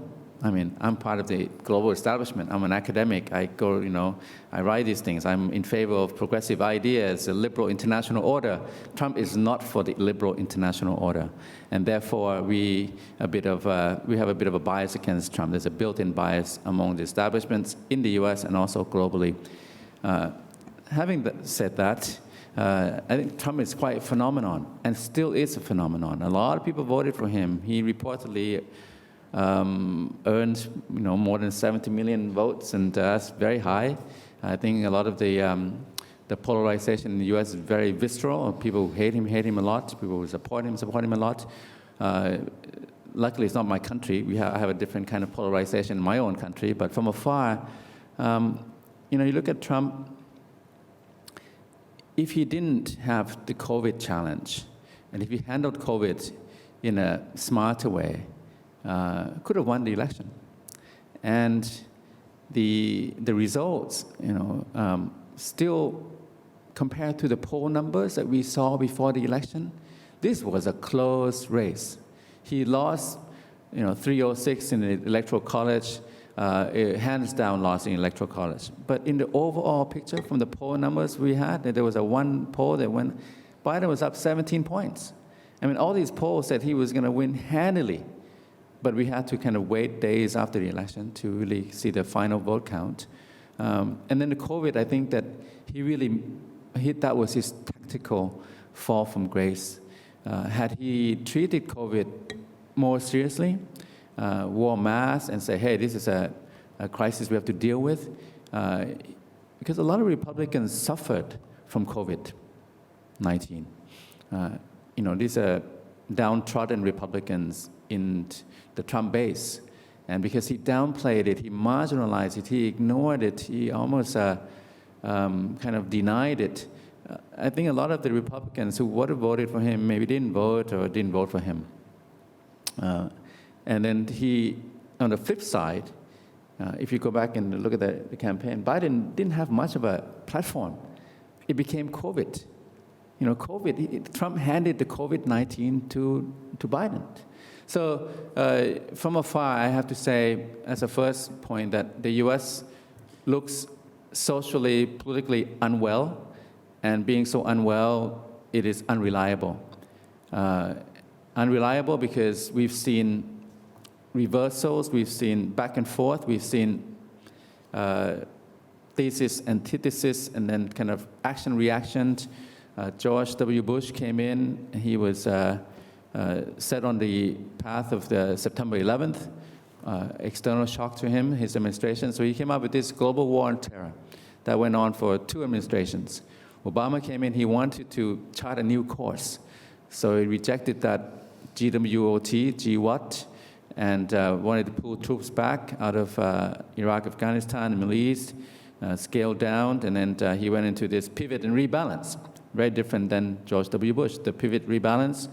I mean, I'm part of the global establishment. I'm an academic. I go, I write these things. I'm in favor of progressive ideas, a liberal international order. Trump is not for the liberal international order. And therefore, we have a bit of a bias against Trump. There's a built-in bias among the establishments in the US and also globally. Having said that, I think Trump is quite a phenomenon and still is a phenomenon. A lot of people voted for him. He reportedly earned more than 70 million votes, and that's very high. I think a lot of the polarization in the U.S. is very visceral. People who hate him a lot. People who support him a lot. Luckily, it's not my country. I have a different kind of polarization in my own country. But from afar, you look at Trump. If he didn't have the COVID challenge, and if he handled COVID in a smarter way, could have won the election. And the results, still compared to the poll numbers that we saw before the election, this was a close race. He lost, 306 in the Electoral College, hands down lost in Electoral College. But in the overall picture, from the poll numbers we had, there was one poll that went, Biden was up 17 points. I mean, all these polls said he was going to win handily. But we had to kind of wait days after the election to really see the final vote count. And then the COVID, I think that that was his tactical fall from grace. Had he treated COVID more seriously, wore masks and say, hey, this is a crisis we have to deal with, because a lot of Republicans suffered from COVID-19. These are downtrodden Republicans in the Trump base. And because he downplayed it, he marginalized it, he ignored it, he almost kind of denied it. I think a lot of the Republicans who would have voted for him maybe didn't vote or didn't vote for him. And then on the flip side, if you go back and look at the campaign, Biden didn't have much of a platform. It became COVID. Trump handed the COVID-19 to Biden. So from afar, I have to say, as a first point, that the U.S. looks socially, politically unwell, and being so unwell, it is unreliable. Unreliable because we've seen reversals, we've seen back and forth, we've seen thesis, antithesis, and then kind of action-reaction. George W. Bush came in, and he was set on the path of the September 11th, external shock to him, his administration. So he came up with this global war on terror that went on for 2 administrations. Obama came in, he wanted to chart a new course. So he rejected that GWOT, and wanted to pull troops back out of Iraq, Afghanistan, the Middle East, scaled down, and then he went into this pivot and rebalance. Very different than George W. Bush. The pivot rebalance,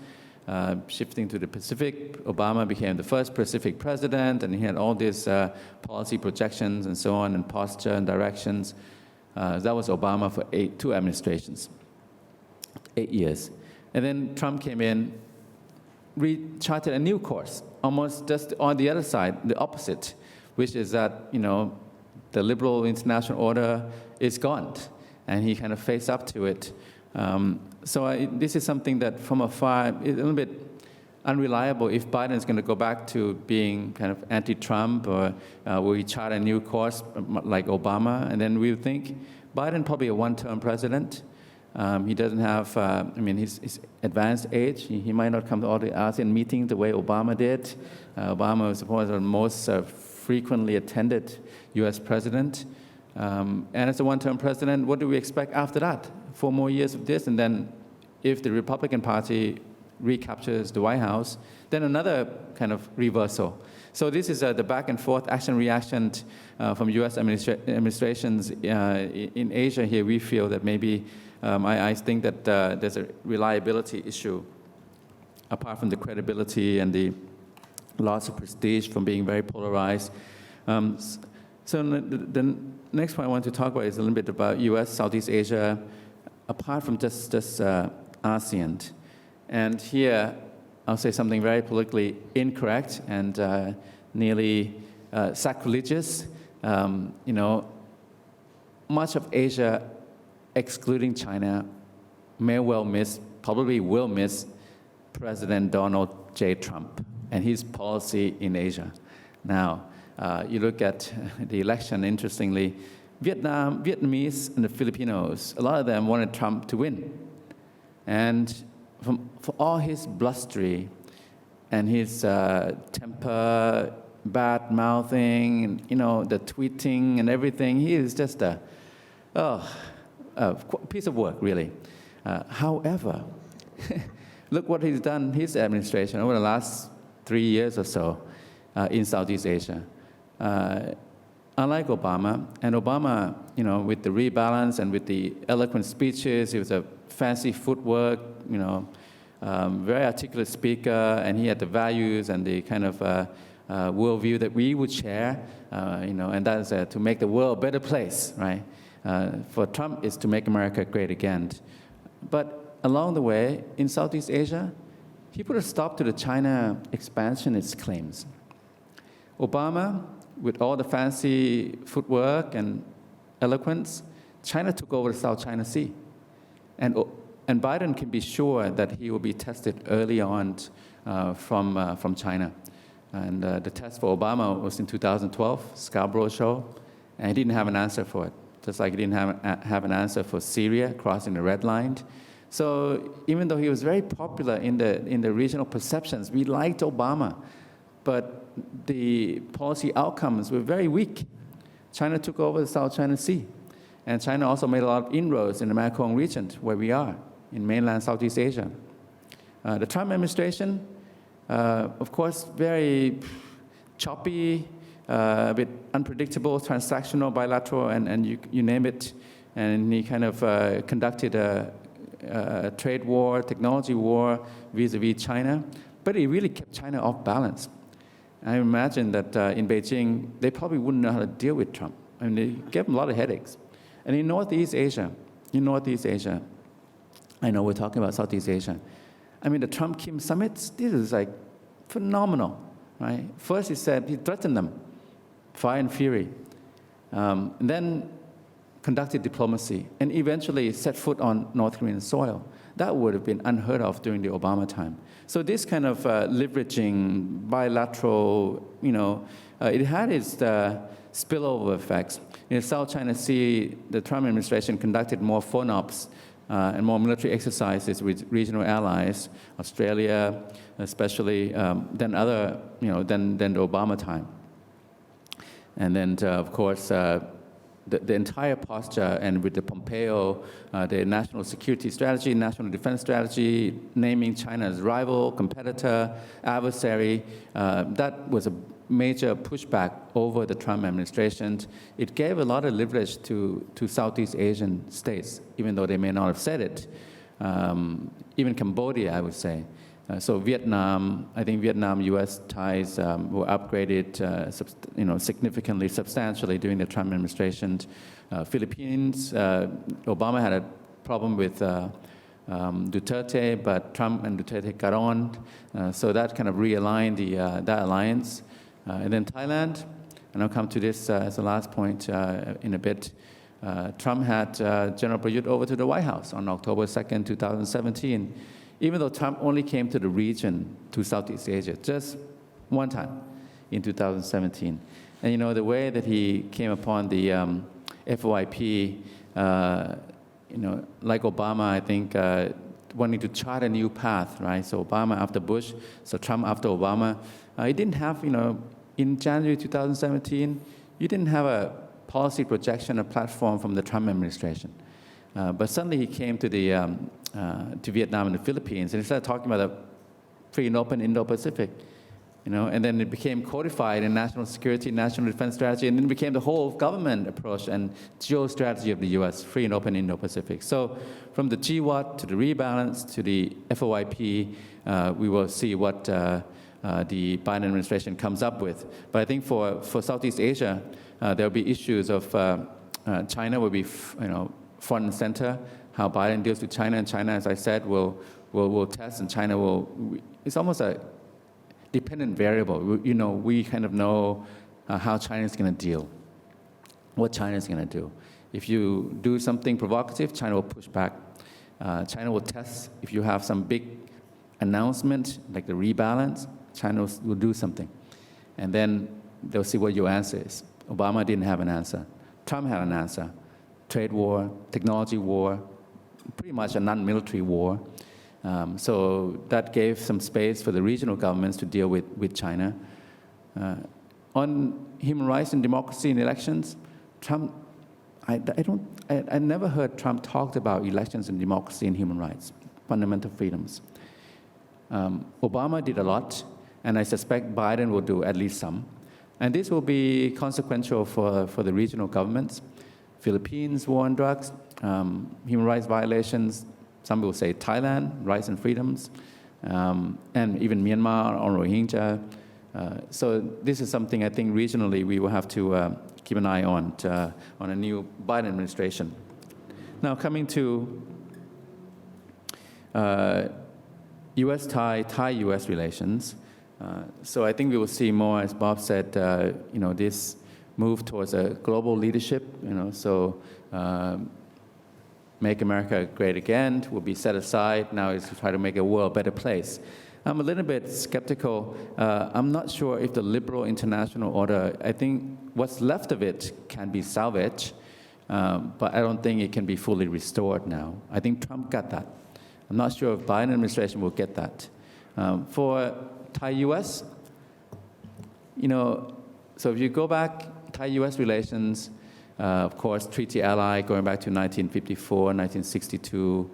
shifting to the Pacific. Obama became the first Pacific president, and he had all these policy projections and so on, and posture and directions. That was Obama for 2 administrations, 8 years. And then Trump came in, charted a new course, almost just on the other side, the opposite, which is that, the liberal international order is gone, and he kind of faced up to it. This is something that from afar is a little bit unreliable if Biden is going to go back to being kind of anti-Trump, or will he chart a new course like Obama, and then we think Biden probably a one-term president. He doesn't have, his advanced age. He might not come to all the ASEAN meetings the way Obama did. Obama was supposed the most frequently attended U.S. president. And as a one-term president, what do we expect after that? 4 more years of this, and then if the Republican Party recaptures the White House, then another kind of reversal. So this is the back and forth action-reaction from US administrations in Asia here. We feel that maybe, I think that there's a reliability issue, apart from the credibility and the loss of prestige from being very polarized. So the next point I want to talk about is a little bit about US, Southeast Asia, apart from just ASEAN. And here, I'll say something very politically incorrect and nearly sacrilegious. Much of Asia, excluding China, may well miss, probably will miss President Donald J. Trump and his policy in Asia. Now, you look at the election, interestingly, Vietnamese and the Filipinos, a lot of them wanted Trump to win. And for all his blustery and his temper, bad-mouthing, and, the tweeting and everything, he is just a piece of work, really. However, look what he's done, his administration, over the last 3 years or so in Southeast Asia. Unlike Obama, and Obama, with the rebalance and with the eloquent speeches, he was a fancy footwork, very articulate speaker, and he had the values and the kind of worldview that we would share, and that is to make the world a better place, right? For Trump, is to make America great again. But along the way, in Southeast Asia, he put a stop to the China expansionist claims. Obama, with all the fancy footwork and eloquence, China took over the South China Sea. And Biden can be sure that he will be tested early on from China. And the test for Obama was in 2012, Scarborough Show, and he didn't have an answer for it, just like he didn't have an answer for Syria, crossing the red line. So even though he was very popular in the regional perceptions, we liked Obama, but the policy outcomes were very weak. China took over the South China Sea, and China also made a lot of inroads in the Mekong region, where we are, in mainland Southeast Asia. The Trump administration, of course, very choppy, a bit unpredictable, transactional, bilateral, and you name it. And he kind of conducted a trade war, technology war vis-a-vis China, but he really kept China off balance. I imagine that in Beijing, they probably wouldn't know how to deal with Trump. I mean, they gave him a lot of headaches. And in Northeast Asia, I know we're talking about Southeast Asia. I mean, the Trump-Kim summits, this is like phenomenal, right? First he said, he threatened them, fire and fury. And then conducted diplomacy, and eventually set foot on North Korean soil. That would have been unheard of during the Obama time. So this kind of leveraging, bilateral, it had its spillover effects. In the South China Sea, the Trump administration conducted more FONOPs and more military exercises with regional allies, Australia especially, than the Obama time. And then, of course, the entire posture, and with the Pompeo, the national security strategy, national defense strategy, naming China as rival, competitor, adversary, that was a major pushback over the Trump administration. It gave a lot of leverage to Southeast Asian states, even though they may not have said it. Even Cambodia, I would say. So Vietnam, I think Vietnam-U.S. ties were upgraded significantly, substantially during the Trump administration. Philippines, Obama had a problem with Duterte, but Trump and Duterte got on. So that kind of realigned that alliance. And then Thailand, and I'll come to this as the last point in a bit. Trump had General Prayut over to the White House on October 2nd, 2017. Even though Trump only came to the region, to Southeast Asia, just one time in 2017. And the way that he came upon the FOIP, like Obama, I think, wanting to chart a new path, right? So Obama after Bush, so Trump after Obama. He didn't have, in January 2017, you didn't have a policy projection, a platform from the Trump administration. But suddenly he came to Vietnam and the Philippines, and he started talking about free and open Indo-Pacific. And then it became codified in national security, national defense strategy, and then it became the whole government approach and geostrategy of the US, free and open Indo-Pacific. So from the GWAT to the Rebalance to the FOIP, we will see what the Biden administration comes up with. But I think for Southeast Asia, there will be issues of China will be front and center, how Biden deals with China, and China, as I said, will test, and China it's almost a dependent variable. We kind of know how China is going to deal, what China is going to do. If you do something provocative, China will push back. China will test. If you have some big announcement, like the rebalance, China will do something. And then they'll see what your answer is. Obama didn't have an answer. Trump had an answer. Trade war, technology war, pretty much a non-military war. So that gave some space for the regional governments to deal with China. On human rights and democracy in elections, Trump, I never heard Trump talk about elections and democracy and human rights, fundamental freedoms. Obama did a lot, and I suspect Biden will do at least some. And this will be consequential for the regional governments. Philippines, war on drugs, human rights violations. Some will say Thailand, rights and freedoms, and even Myanmar on Rohingya. So this is something I think regionally we will have to keep an eye on a new Biden administration. Now coming to U.S.-Thai, Thai-U.S. relations. So I think we will see more, as Bob said, this move towards a global leadership, so Make America Great Again will be set aside. Now is to try to make the world a better place. I'm a little bit skeptical. I'm not sure if the liberal international order, I think what's left of it can be salvaged, but I don't think it can be fully restored now. I think Trump got that. I'm not sure if Biden administration will get that. For Thai-U.S., so if you go back, Thai-U.S. relations, of course, treaty ally going back to 1954, 1962,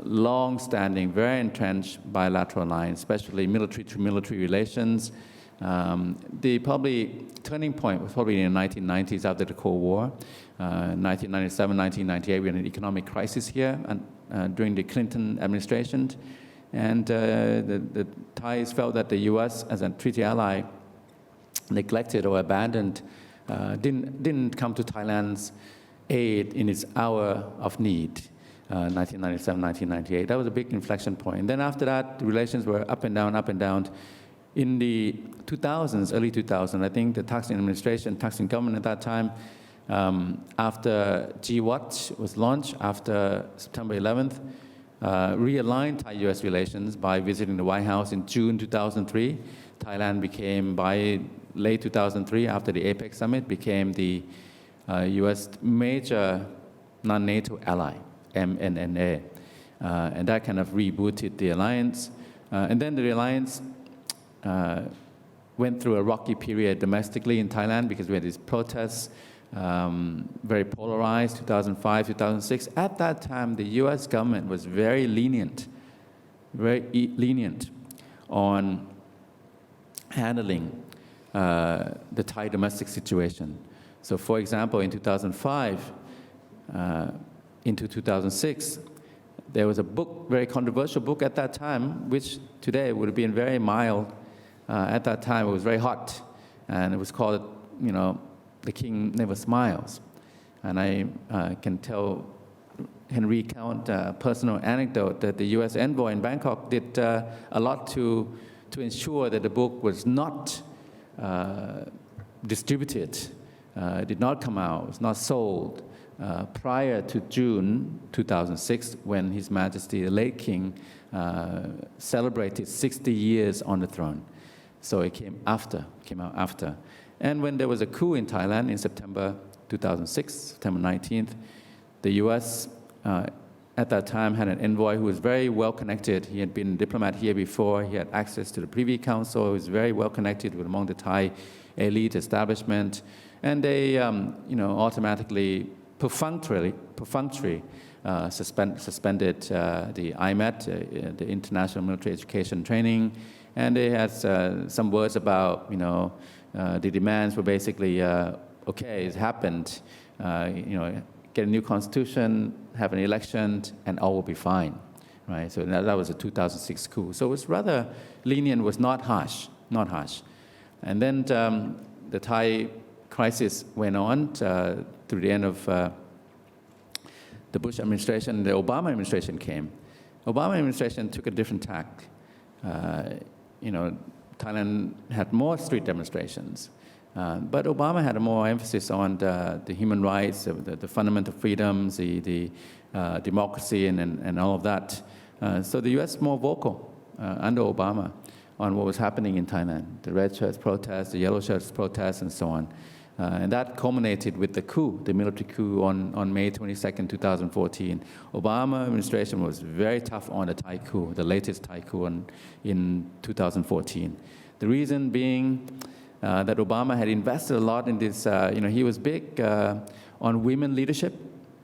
long-standing, very entrenched bilateral lines, especially military-to-military relations. The probably turning point was probably in the 1990s after the Cold War. 1997, 1998, we had an economic crisis here during the Clinton administration. And the Thais felt that the U.S. as a treaty ally neglected or abandoned, didn't come to Thailand's aid in its hour of need, 1997, 1998. That was a big inflection point. And then after that, the relations were up and down, up and down. In the 2000s, early 2000s, I think the Thaksin administration, Thaksin government at that time, after GWAT was launched, after September 11th, realigned Thai-U.S. relations by visiting the White House in June 2003. Thailand became, by late 2003, after the APEC summit, became the U.S. major non-NATO ally, MNNA. And that kind of rebooted the alliance. And then the alliance went through a rocky period domestically in Thailand because we had these protests, very polarized, 2005, 2006. At that time, the U.S. government was very lenient on handling the Thai domestic situation. So for example, in 2005 into 2006, there was a book, very controversial book at that time, which today would have been very mild. At that time, it was very hot, and it was called, The King Never Smiles. And I can tell and recount a personal anecdote that the U.S. envoy in Bangkok did a lot to ensure that the book was not distributed, did not come out, was not sold prior to June 2006, when His Majesty the late King celebrated 60 years on the throne. So it came out after. And when there was a coup in Thailand in September 2006, September 19th, the U.S. At that time had an envoy who was very well connected. He had been a diplomat here before. He had access to the Privy Council. He was very well connected with among the Thai elite establishment. And they, automatically, perfunctory, suspended the IMET, the International Military Education Training, and they had some words about, the demands were basically, okay, it happened, get a new constitution, have an election, and all will be fine, right? So that was a 2006 coup. So it was rather lenient, was not harsh. And then the Thai crisis went on through the end of the Bush administration. The Obama administration came. Obama administration took a different tack. Thailand had more street demonstrations. But Obama had a more emphasis on the human rights, the fundamental freedoms, the democracy, and all of that. So the U.S. more vocal under Obama on what was happening in Thailand, the red shirts protests, the yellow shirts protests, and so on. And that culminated with the coup, the military coup on May 22nd, 2014. Obama administration was very tough on the Thai coup, the latest Thai coup in 2014. The reason being that Obama had invested a lot in this, he was big on women leadership.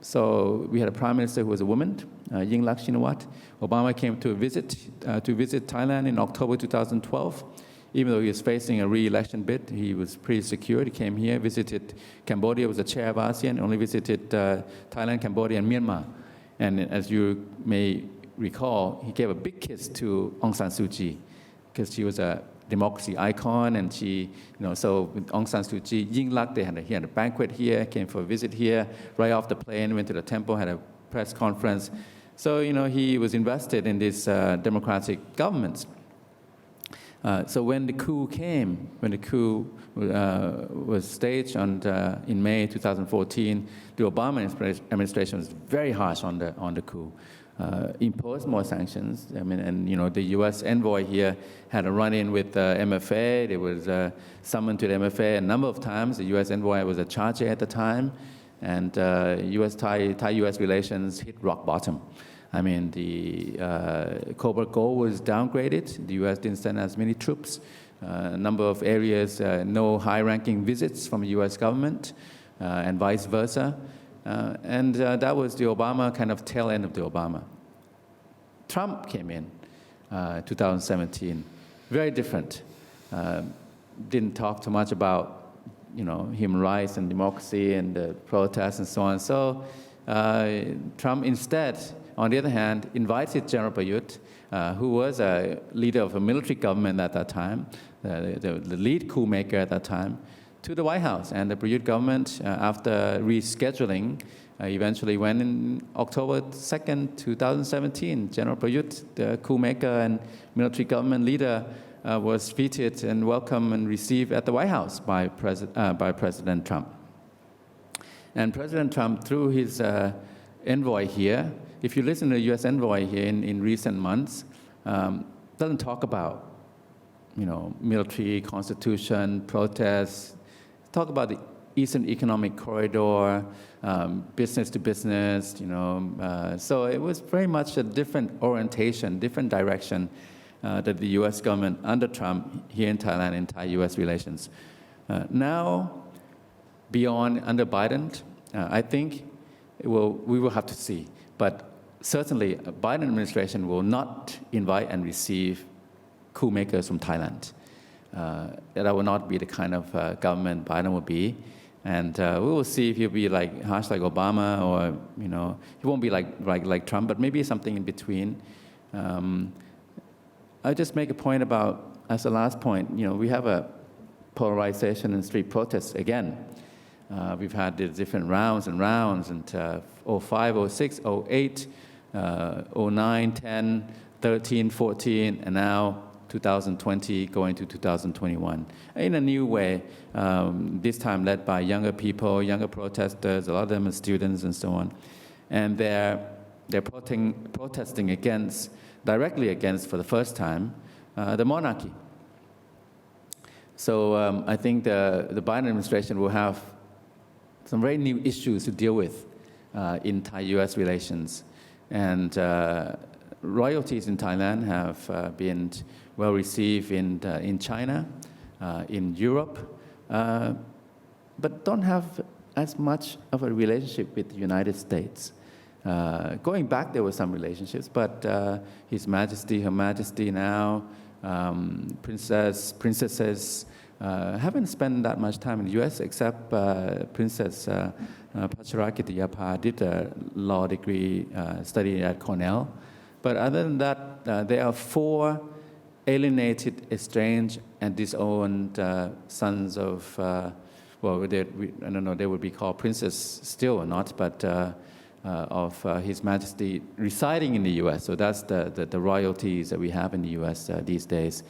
So we had a prime minister who was a woman, Yingluck Shinawatra. Obama came to visit Thailand in October 2012. Even though he was facing a re-election bid, he was pretty secure. He came here, visited Cambodia, was the chair of ASEAN, only visited Thailand, Cambodia, and Myanmar. And as you may recall, he gave a big kiss to Aung San Suu Kyi, because she was a democracy icon, and she, so with Aung San Suu Kyi, Yingluck, he had a banquet here, came for a visit here, right off the plane, went to the temple, had a press conference. So, he was invested in this democratic government. So when the coup came, when the coup was staged in May 2014, the Obama administration was very harsh on the coup. Imposed more sanctions. The U.S. envoy here had a run-in with MFA. They was summoned to the MFA a number of times. The U.S. envoy was a charge at the time, and Thai-U.S. relations hit rock bottom. The Cobra Gold was downgraded. The U.S. didn't send as many troops. A number of areas, no high-ranking visits from the U.S. government, and vice versa. And that was the Obama kind of tail end of the Obama. Trump came in 2017, very different. Didn't talk too much about, human rights and democracy and the protests and so on. So Trump instead, on the other hand, invited General Prayut, who was a leader of a military government at that time, the lead coup maker at that time, to the White House. And the Prayut government, after rescheduling, eventually went in October 2nd, 2017. General Prayut, the coup maker and military government leader, was feted and welcomed and received at the White House by President Trump. And President Trump, through his envoy here, if you listen to the U.S. envoy here in recent months, doesn't talk about, military, constitution, protests. Talk about the Eastern Economic Corridor, business to business, So it was very much a different orientation, different direction that the U.S. government under Trump here in Thailand in Thai-U.S. relations. Now, beyond under Biden, I think we will have to see. But certainly, a Biden administration will not invite and receive coup makers from Thailand. That will not be the kind of government Biden will be. And we will see if he'll be harsh like Obama, or he won't be like Trump, but maybe something in between. I'll just make a point about, as the last point, we have a polarization in street protests again. We've had the different rounds, and 05, 06, 08, 09, 10, 13, 14, and now 2020 going to 2021 in a new way, this time led by younger people, younger protesters, a lot of them are students and so on. And they're protesting directly against, for the first time, the monarchy. So I think the Biden administration will have some very new issues to deal with in Thai-U.S. relations. And royalties in Thailand have been well received in China, in Europe, but don't have as much of a relationship with the United States. Going back, there were some relationships, but His Majesty, Her Majesty now, princesses, haven't spent that much time in the U.S. except Princess Pacharakitiyapha did a law degree study at Cornell. But other than that, there are 4 alienated, estranged, and disowned sons of, well, I don't know, they would be called princes still or not, but of His Majesty residing in the U.S. So that's the royalties that we have in the U.S. These days.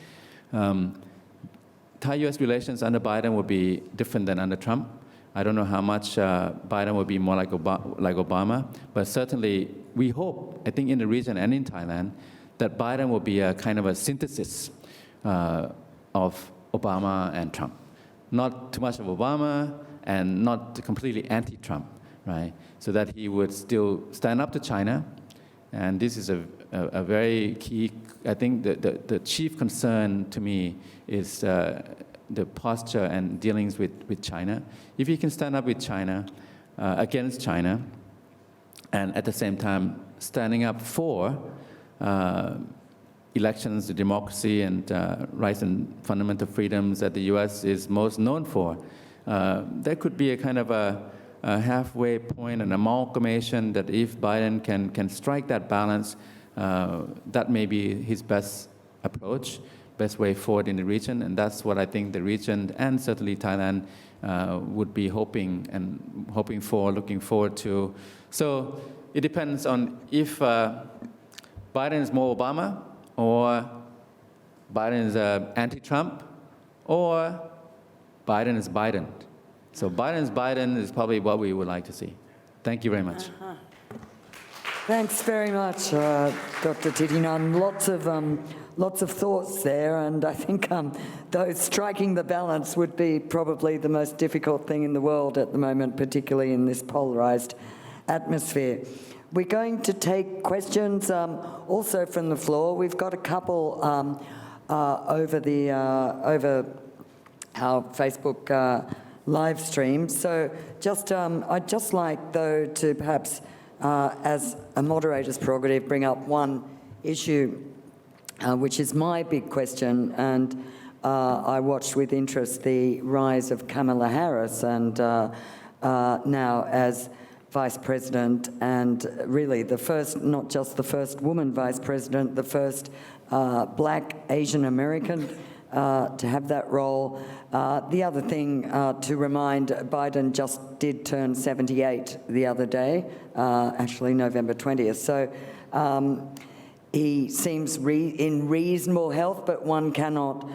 Thai-U.S. relations under Biden will be different than under Trump. I don't know how much Biden will be more like Obama, but certainly we hope, I think in the region and in Thailand, that Biden will be a kind of a synthesis of Obama and Trump. Not too much of Obama and not completely anti-Trump, right? So that he would still stand up to China. And this is a very key, I think the chief concern to me is the posture and dealings with China. If he can stand up with China, against China, and at the same time standing up for elections, the democracy, and rights and fundamental freedoms that the U.S. is most known for, there could be a kind of a halfway point, an amalgamation that if Biden can strike that balance, that may be his best approach, best way forward in the region, and that's what I think the region and certainly Thailand would be hoping for, looking forward to. So it depends on if Biden is more Obama, or Biden is anti-Trump, or Biden is Biden. So Biden's Biden is probably what we would like to see. Thank you very much. Thanks very much, Dr. Titinan. Lots of thoughts there, and I think those striking the balance would be probably the most difficult thing in the world at the moment, particularly in this polarized atmosphere. We're going to take questions also from the floor. We've got a couple over our Facebook live stream. So I'd just like, though, to perhaps, as a moderator's prerogative, bring up one issue, which is my big question. And I watched with interest the rise of Kamala Harris, and now as Vice President, and really the first, not just the first woman Vice President, the first Black Asian American to have that role. The other thing to remind, Biden just did turn 78 the other day, actually November 20th. So he seems in reasonable health, but one cannot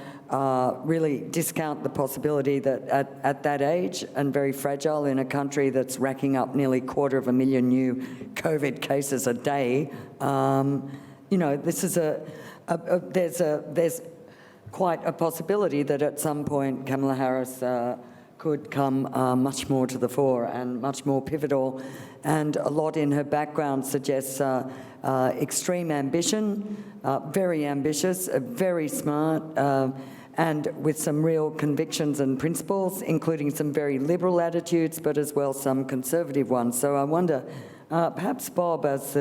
really discount the possibility that at that age, and very fragile in a country that's racking up nearly 250,000 new COVID cases a day, you know, this is there's quite a possibility that at some point Kamala Harris could come much more to the fore and much more pivotal, and a lot in her background suggests extreme ambition, very ambitious, very smart, and with some real convictions and principles, including some very liberal attitudes, but as well some conservative ones. So I wonder, perhaps Bob, as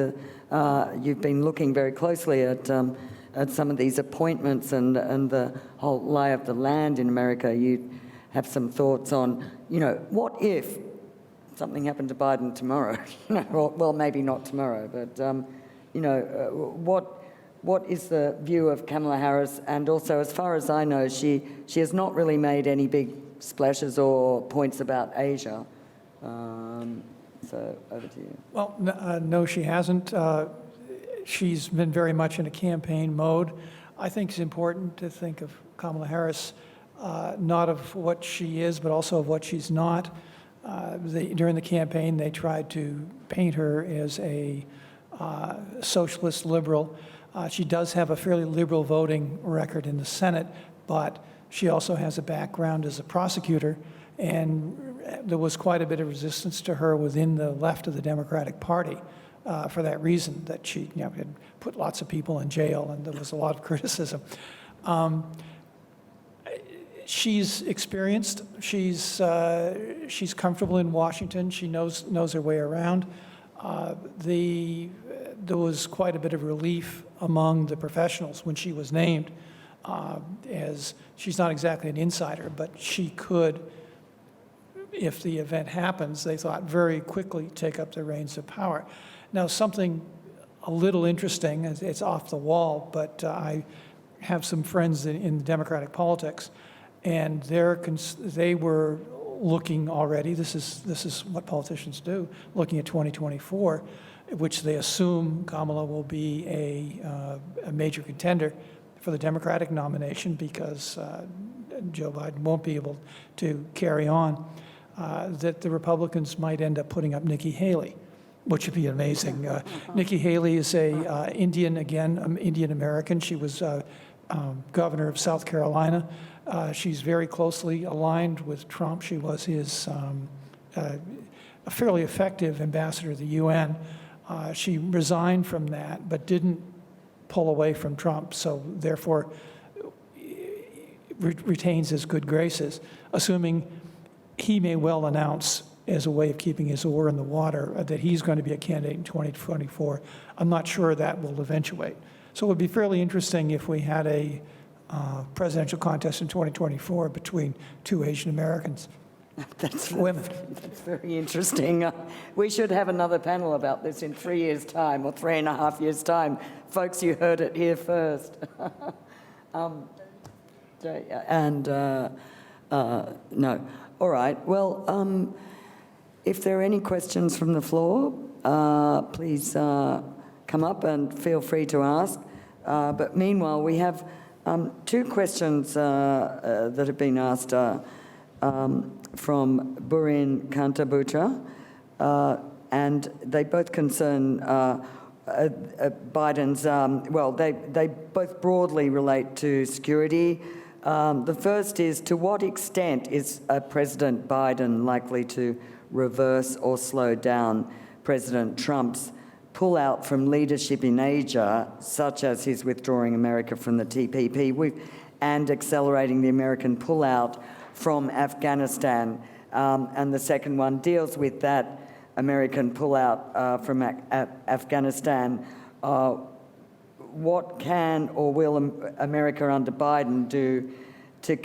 you've been looking very closely at some of these appointments and the whole lay of the land in America, you have some thoughts on, you know, what if something happened to Biden tomorrow? You know, well, maybe not tomorrow, but you know, what is the view of Kamala Harris? And also, as far as I know, she has not really made any big splashes or points about Asia. So over to you. Well, no, she hasn't. She's been very much in a campaign mode. I think it's important to think of Kamala Harris not of what she is, but also of what she's not. During the campaign, they tried to paint her as a socialist liberal. She does have a fairly liberal voting record in the Senate, but she also has a background as a prosecutor, and there was quite a bit of resistance to her within the left of the Democratic Party for that reason, that she had put lots of people in jail, and there was a lot of criticism. She's experienced. She's comfortable in Washington. She knows her way around. There was quite a bit of relief among the professionals when she was named, as she's not exactly an insider, but she could, if the event happens, they thought, very quickly take up the reins of power. Now, something a little interesting, it's off the wall, but I have some friends in Democratic politics, and they were looking already, this is what politicians do, looking at 2024, which they assume Kamala will be a major contender for the Democratic nomination because Joe Biden won't be able to carry on, that the Republicans might end up putting up Nikki Haley, which would be amazing. Nikki Haley is a Indian American. She was governor of South Carolina. She's very closely aligned with Trump. She was his a fairly effective ambassador to the UN. She resigned from that, but didn't pull away from Trump, so therefore retains his good graces, assuming he may well announce as a way of keeping his oar in the water that he's going to be a candidate in 2024. I'm not sure that will eventuate. So it would be fairly interesting if we had a presidential contest in 2024 between two Asian Americans. That's Women. That's very interesting. We should have another panel about this in 3 years' time or 3.5 years' time. Folks, you heard it here first. No. All right. Well, if there are any questions from the floor, please come up and feel free to ask. But meanwhile, we have 2 questions that have been asked from Burin Kantabutra, and they both concern Biden's, well, they both broadly relate to security. The first is, to what extent is President Biden likely to reverse or slow down President Trump's pullout from leadership in Asia, such as his withdrawing America from the TPP, and accelerating the American pullout from Afghanistan? And the second one deals with that American pullout from Afghanistan. What can or will America under Biden do to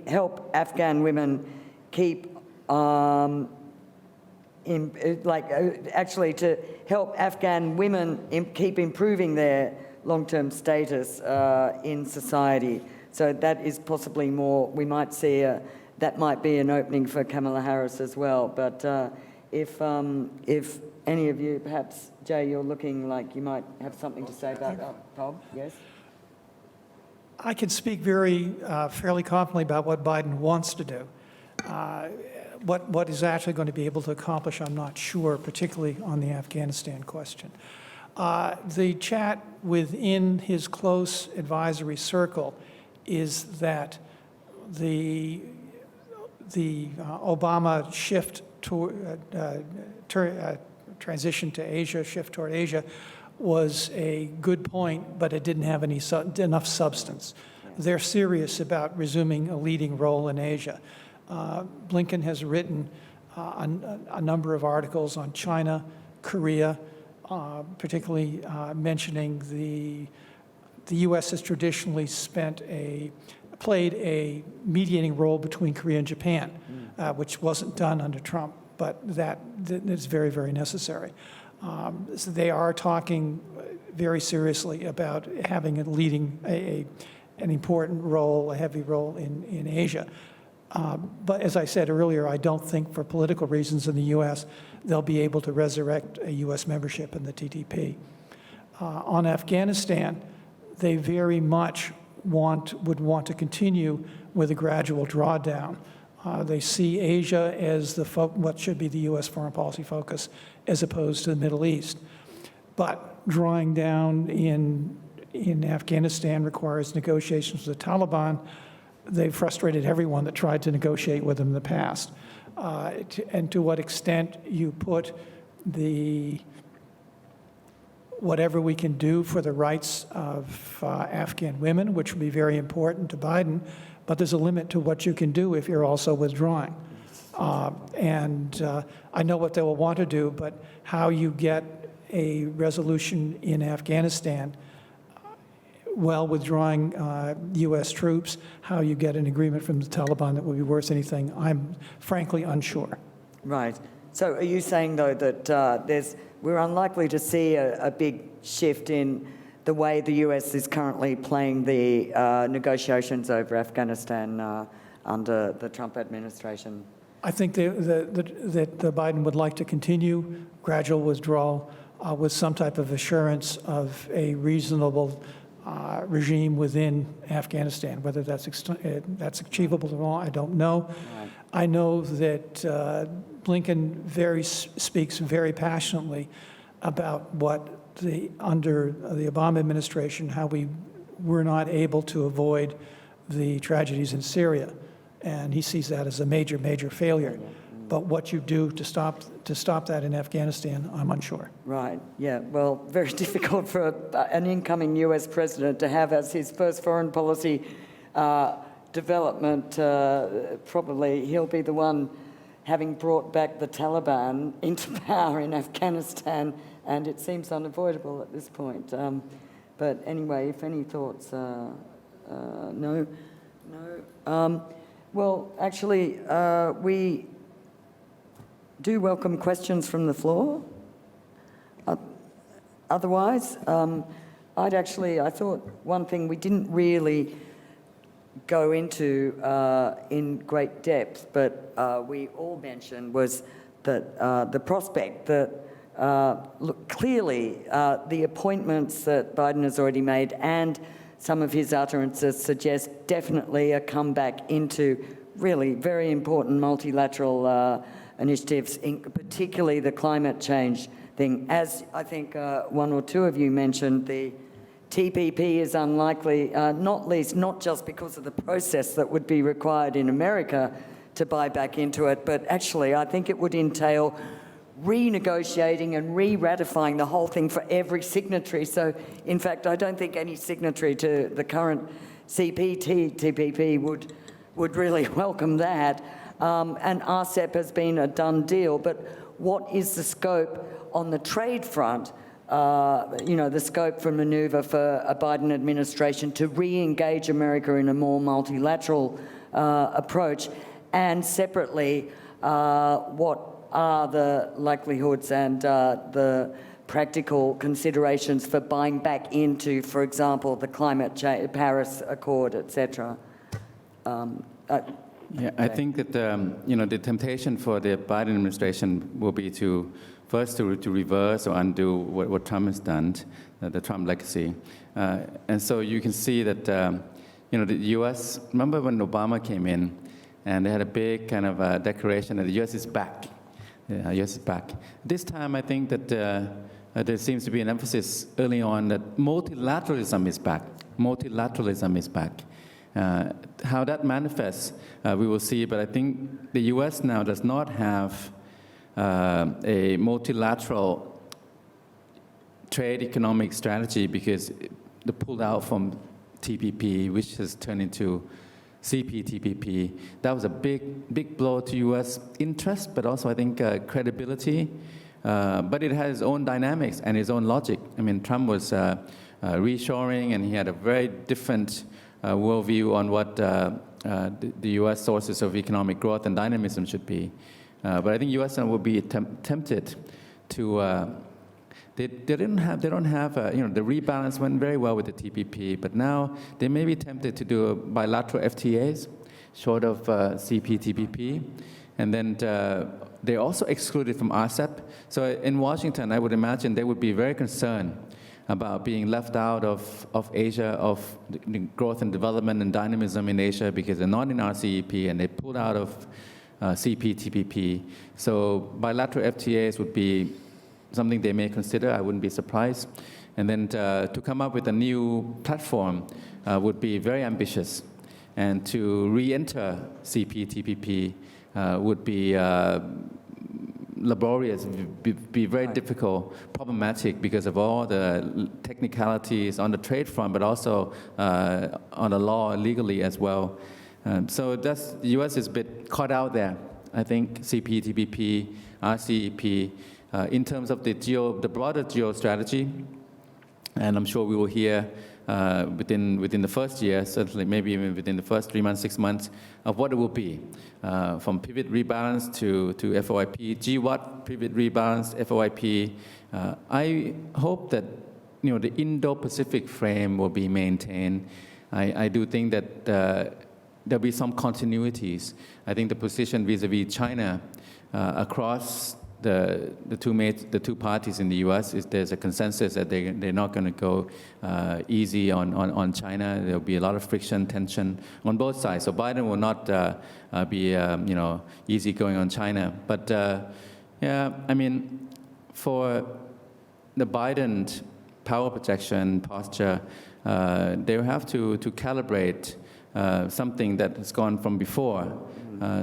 help Afghan women keep actually to help Afghan women keep improving their long-term status in society? So that is possibly more, we might see, that might be an opening for Kamala Harris as well. But if any of you, perhaps, Jay, you're looking like you might have something to say about that. Bob, yes? I can speak fairly confidently about what Biden wants to do. What he's actually going to be able to accomplish, I'm not sure, particularly on the Afghanistan question. The chat within his close advisory circle is that the Obama shift transition to Asia, shift toward Asia, was a good point, but it didn't have enough substance. They're serious about resuming a leading role in Asia. Blinken has written a number of articles on China, Korea, particularly mentioning the U.S. has traditionally played a mediating role between Korea and Japan, which wasn't done under Trump, but that is very, very necessary. So they are talking very seriously about having an important role, a heavy role in Asia. But as I said earlier, I don't think for political reasons in the U.S. they'll be able to resurrect a U.S. membership in the TTP. On Afghanistan, they very much would want to continue with a gradual drawdown. They see Asia as what should be the U.S. foreign policy focus as opposed to the Middle East. But drawing down in Afghanistan requires negotiations with the Taliban. They've frustrated everyone that tried to negotiate with them in the past. And to what extent you put whatever we can do for the rights of Afghan women, which would be very important to Biden, but there's a limit to what you can do if you're also withdrawing. I know what they will want to do, but how you get a resolution in Afghanistan while withdrawing U.S. troops, how you get an agreement from the Taliban that would be worth anything, I'm frankly unsure. Right. So are you saying, though, that we're unlikely to see a big shift in the way the US is currently playing the negotiations over Afghanistan under the Trump administration? I think that Biden would like to continue gradual withdrawal with some type of assurance of a reasonable regime within Afghanistan. Whether that's achievable or not, I don't know. Right. I know that Blinken speaks very passionately about what under the Obama administration, how we were not able to avoid the tragedies in Syria, and he sees that as a major, major failure. But what you do to stop that in Afghanistan, I'm unsure. Right, yeah. Well, very difficult for an incoming US president to have as his first foreign policy development. Probably he'll be the one having brought back the Taliban into power in Afghanistan, and it seems unavoidable at this point. But anyway, if any thoughts? No? No? Well, actually, we do welcome questions from the floor. Otherwise, I thought one thing we didn't really go into in great depth, but we all mentioned was that the prospect that, look, clearly the appointments that Biden has already made and some of his utterances suggest definitely a comeback into really very important multilateral initiatives, particularly the climate change thing. As I think one or two of you mentioned, the TPP is unlikely, not just because of the process that would be required in America to buy back into it, but actually I think it would entail renegotiating and re-ratifying the whole thing for every signatory. So, in fact, I don't think any signatory to the current TPP would really welcome that. And RCEP has been a done deal, but what is the scope on the trade front, the scope for manoeuvre for a Biden administration to re-engage America in a more multilateral approach? And separately, what are the likelihoods and the practical considerations for buying back into, for example, the climate change, Paris Accord, etc.? Yeah, I think that the temptation for the Biden administration will be to first to reverse or undo what Trump has done, the Trump legacy, and so you can see that the U.S. Remember when Obama came in, and they had a big kind of declaration that the U.S. is back. Yeah, U.S. is back. This time, I think that there seems to be an emphasis early on that multilateralism is back. Multilateralism is back. How that manifests, we will see, but I think the U.S. now does not have a multilateral trade economic strategy because they pulled out from TPP, which has turned into CPTPP. That was a big blow to U.S. interest, but also I think credibility. But it has its own dynamics and its own logic. I mean, Trump was reshoring, and he had a very different worldview on what the U.S. sources of economic growth and dynamism should be. But I think U.S. will be tempted to. They don't have. The rebalance went very well with the TPP, but now they may be tempted to do bilateral FTAs, short of CPTPP, and then they're also excluded from RCEP. So in Washington, I would imagine they would be very concerned about being left out of Asia, of the growth and development and dynamism in Asia, because they're not in RCEP and they pulled out of CPTPP. So bilateral FTAs would be something they may consider. I wouldn't be surprised. And then to come up with a new platform would be very ambitious. And to re-enter CPTPP would be laborious, be very difficult, problematic because of all the technicalities on the trade front, but also on the law legally as well. So the U.S. is a bit caught out there I think CPTPP, RCEP, in terms of the broader geostrategy, and I'm sure we will hear within the first year, certainly maybe even within the first 3 months, 6 months, of what it will be, from pivot rebalance to FOIP, GWAT, pivot rebalance, FOIP. I hope that the Indo-Pacific frame will be maintained. I do think that there'll be some continuities. I think the position vis-a-vis China across the two parties in the U.S. is there's a consensus that they're not going to go easy on China. There'll be a lot of friction, tension on both sides. So Biden will not be easy going on China. But yeah, I mean, for the Biden power projection posture, they will have to calibrate something that has gone from before.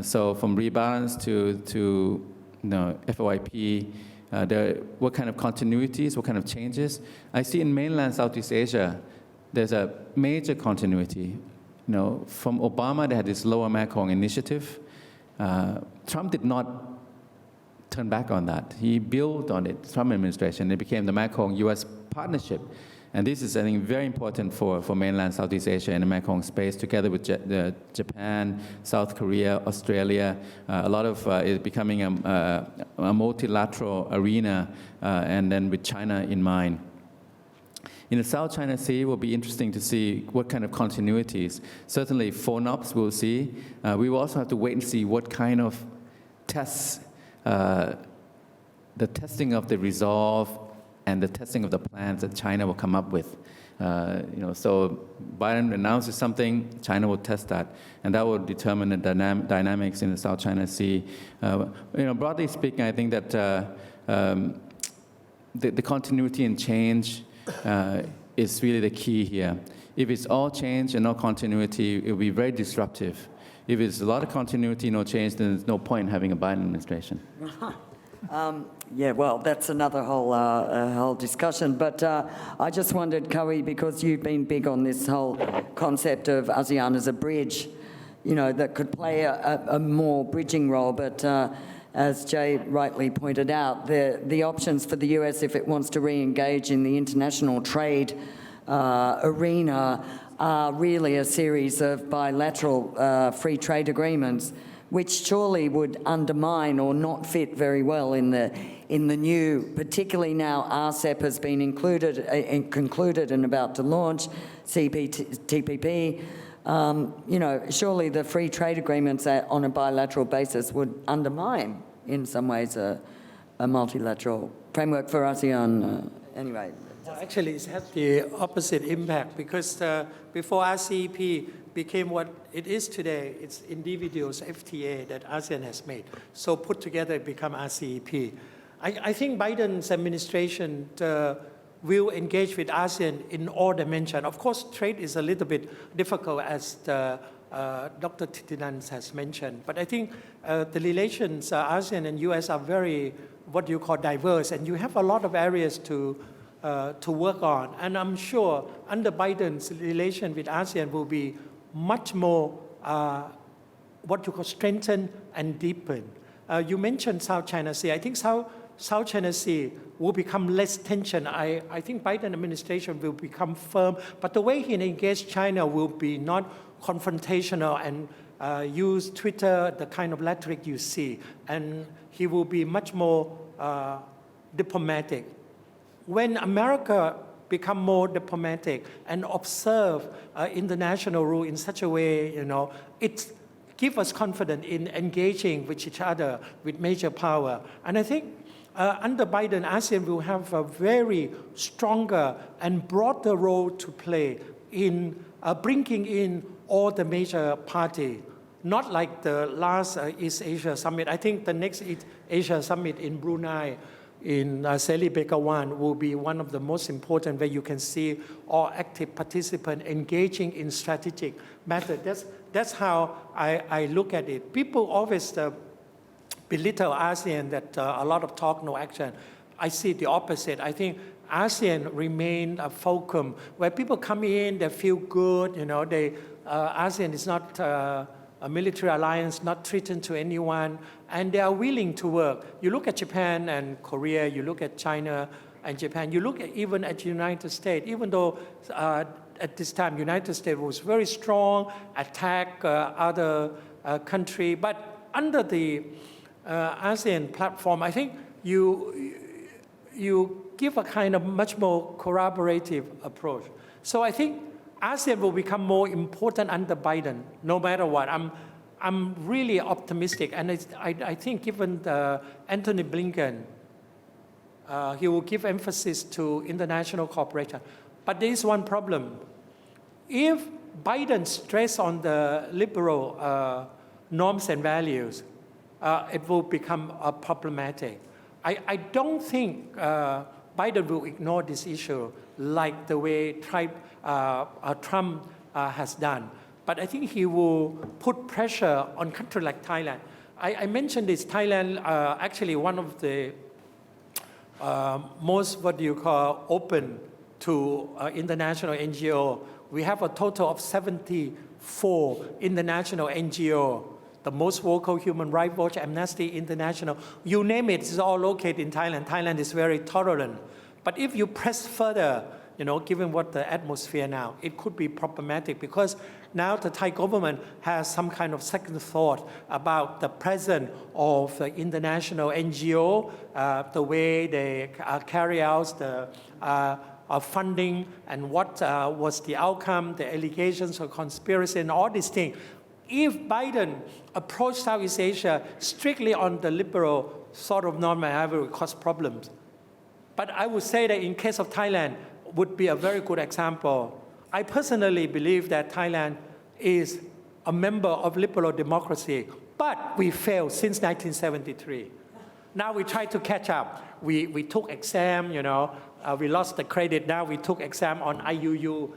So from rebalance to FOIP, what kind of continuities, what kind of changes? I see in mainland Southeast Asia, there's a major continuity. From Obama, they had this Lower Mekong initiative. Trump did not turn back on that. He built on it, Trump administration. It became the Mekong-US partnership. And this is, I think, very important for mainland Southeast Asia and the Mekong space, together with Japan, South Korea, Australia. A lot of it becoming a multilateral arena, and then with China in mind. In the South China Sea, it will be interesting to see what kind of continuities. Certainly, FONOPs we'll see. We will also have to wait and see what kind of tests, the testing of the resolve, and the testing of the plans that China will come up with. So Biden announces something, China will test that, and that will determine the dynamics in the South China Sea. Broadly speaking, I think that the continuity and change is really the key here. If it's all change and no continuity, it will be very disruptive. If it's a lot of continuity, no change, then there's no point in having a Biden administration. Yeah, well, that's another whole discussion. But I just wondered, Kawi, because you've been big on this whole concept of ASEAN as a bridge, that could play a more bridging role. But as Jay rightly pointed out, the options for the US, if it wants to re-engage in the international trade arena, are really a series of bilateral free trade agreements, which surely would undermine or not fit very well in the new, particularly now RCEP has been concluded and about to launch, CPTPP. Surely the free trade agreements on a bilateral basis would undermine, in some ways, a multilateral framework for ASEAN. Anyway. Well, actually, it has the opposite impact, because before RCEP became what it is today, it's individuals FTA that ASEAN has made. So put together, it become RCEP. I think Biden's administration will engage with ASEAN in all dimensions. Of course, trade is a little bit difficult, as Dr. Thitinan has mentioned. But I think the relations, ASEAN and US, are very, what you call, diverse. And you have a lot of areas to work on. And I'm sure under Biden's relation with ASEAN will be much more what you call strengthen and deepen. You mentioned South China Sea. I think South China Sea will become less tension. I think Biden administration will become firm, but the way he engages China will be not confrontational and use Twitter, the kind of rhetoric you see, and he will be much more diplomatic. When America become more diplomatic and observe international rule in such a way, it gives us confidence in engaging with each other, with major power. And I think under Biden, ASEAN will have a very stronger and broader role to play in bringing in all the major parties, not like the last East Asia Summit. I think the next East Asia Summit in Brunei, in Seri Begawan, will be one of the most important, where you can see all active participants engaging in strategic methods. That's how I look at it. People always belittle ASEAN, that a lot of talk, no action. I see the opposite. I think ASEAN remain a fulcrum where people come in, they feel good. ASEAN is not a military alliance, not threatened to anyone, and they are willing to work. You look at Japan and Korea, you look at China and Japan, you look at even at the United States, even though at this time United States was very strong, attack other country, but under the ASEAN platform, I think you give a kind of much more collaborative approach. So I think ASEAN will become more important under Biden, no matter what. I'm really optimistic, and I think given Anthony Blinken, he will give emphasis to international cooperation. But there is one problem. If Biden stress on the liberal norms and values, it will become problematic. I don't think Biden will ignore this issue like the way Trump has done. But I think he will put pressure on countries like Thailand. I mentioned this, Thailand actually one of the most, open to international NGO. We have a total of 74 international NGO. The most vocal Human Rights Watch, Amnesty International, you name it, it's all located in Thailand. Thailand is very tolerant. But if you press further, given what the atmosphere now, it could be problematic because now the Thai government has some kind of second thought about the presence of the international NGO, the way they carry out the funding and what was the outcome, the allegations of conspiracy and all these things. If Biden approached Southeast Asia strictly on the liberal sort of norm, it will cause problems. But I would say that in case of Thailand, would be a very good example. I personally believe that Thailand is a member of liberal democracy, but we failed since 1973. Now we try to catch up. We took exam, we lost the credit. Now we took exam on IUU.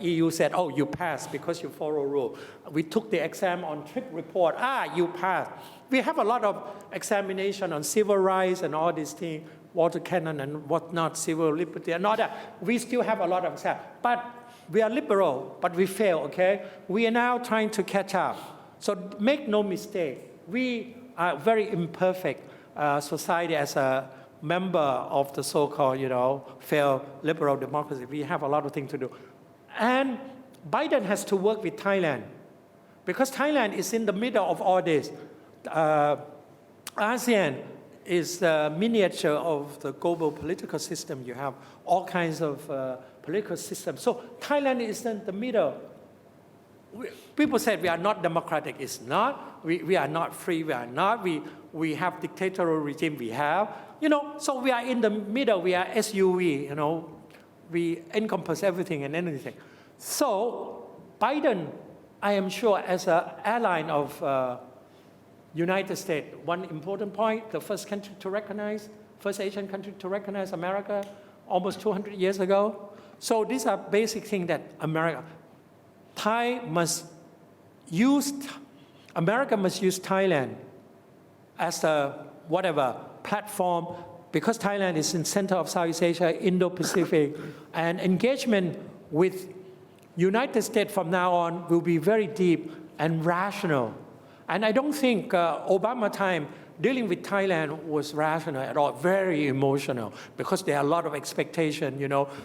EU said, oh, you passed because you follow rule. We took the exam on trip report. You passed. We have a lot of examination on civil rights and all these things, water cannon and whatnot, civil liberty and all that. We still have a lot of exam. But we are liberal, but we fail, okay? We are now trying to catch up. So make no mistake, we are very imperfect society as a member of the so-called, failed liberal democracy. We have a lot of things to do. And Biden has to work with Thailand because Thailand is in the middle of all this. ASEAN is the miniature of the global political system. You have all kinds of political systems. So Thailand is in the middle. People said we are not democratic. It's not. We are not free. We are not. We have dictatorial regime. We have. So we are in the middle. We are SUV. We encompass everything and anything. So Biden, I am sure, as an ally of United States, one important point, the first country to recognize, first Asian country to recognize America almost 200 years ago. So these are basic things that America must use Thailand as a platform because Thailand is in center of Southeast Asia, Indo-Pacific, and engagement with United States from now on will be very deep and rational. And I don't think Obama time dealing with Thailand was rational at all, very emotional, because there are a lot of expectation,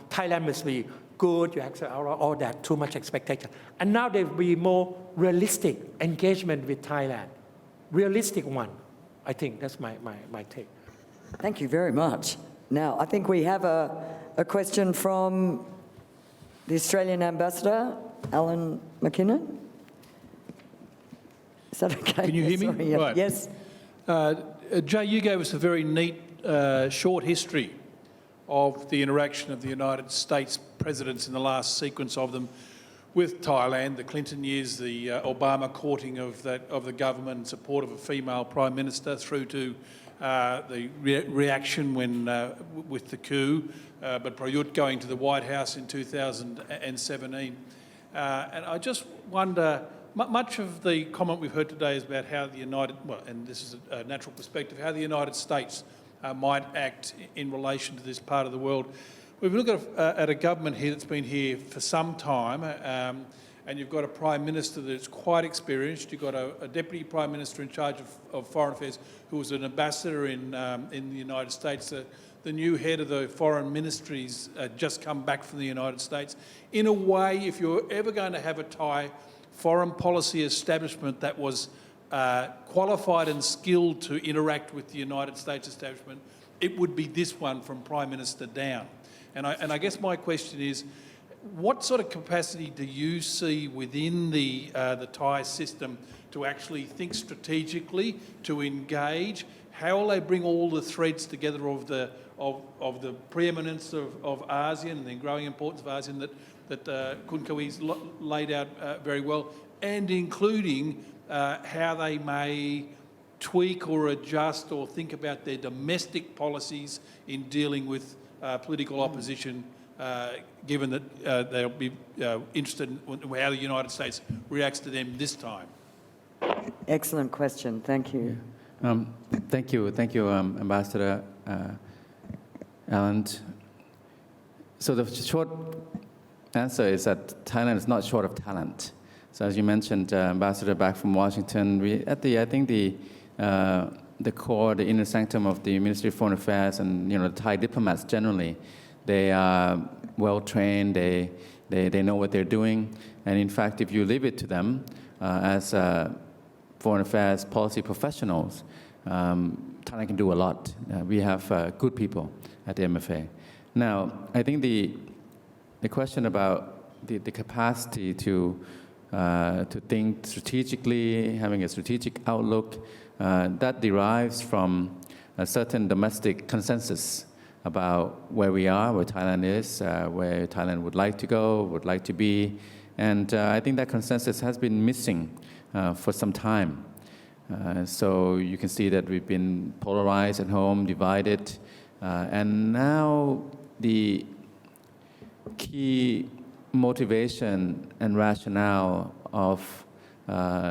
Thailand must be good, you accept all that, too much expectation. And now there will be more realistic engagement with Thailand, realistic one. I think that's my take. Thank you very much. Now, I think we have a question from the Australian Ambassador, Alan McKinnon. Is that okay? Can you hear me? Sorry, yeah. Right. Yes. Jay, you gave us a very neat short history of the interaction of the United States presidents in the last sequence of them with Thailand, the Clinton years, the Obama courting of the government in support of a female prime minister, through to the reaction with the coup, but Prayut going to the White House in 2017. And I just wonder, much of the comment we've heard today is about how and this is a natural perspective, how the United States might act in relation to this part of the world. We've looked at a government here that's been here for some time, and you've got a Prime Minister that's quite experienced. You've got a Deputy Prime Minister in charge of Foreign Affairs who was an ambassador in the United States. The new head of the Foreign Ministries just come back from the United States. In a way, if you're ever going to have a Thai foreign policy establishment that was qualified and skilled to interact with the United States establishment, it would be this one from Prime Minister down. And I guess my question is, what sort of capacity do you see within the Thai system to actually think strategically, to engage? How will they bring all the threads together of the preeminence of ASEAN and the growing importance of ASEAN that Khun Kawi's laid out very well, and including how they may tweak or adjust or think about their domestic policies in dealing with political opposition, given that they'll be interested in how the United States reacts to them this time? Excellent question. Thank you. Thank you, Ambassador Alan. So the short answer is that Thailand is not short of talent. So as you mentioned, Ambassador, back from Washington, I think the core, the inner sanctum of the Ministry of Foreign Affairs and the Thai diplomats generally, they are well trained. They know what they're doing, and in fact, if you leave it to them as foreign affairs policy professionals, Thailand can do a lot. We have good people at the MFA. Now, I think the question about the capacity to think strategically, having a strategic outlook, that derives from a certain domestic consensus about where we are, where Thailand is, where Thailand would like to go, would like to be. And I think that consensus has been missing for some time. So you can see that we've been polarized at home, divided, and now the key motivation and rationale of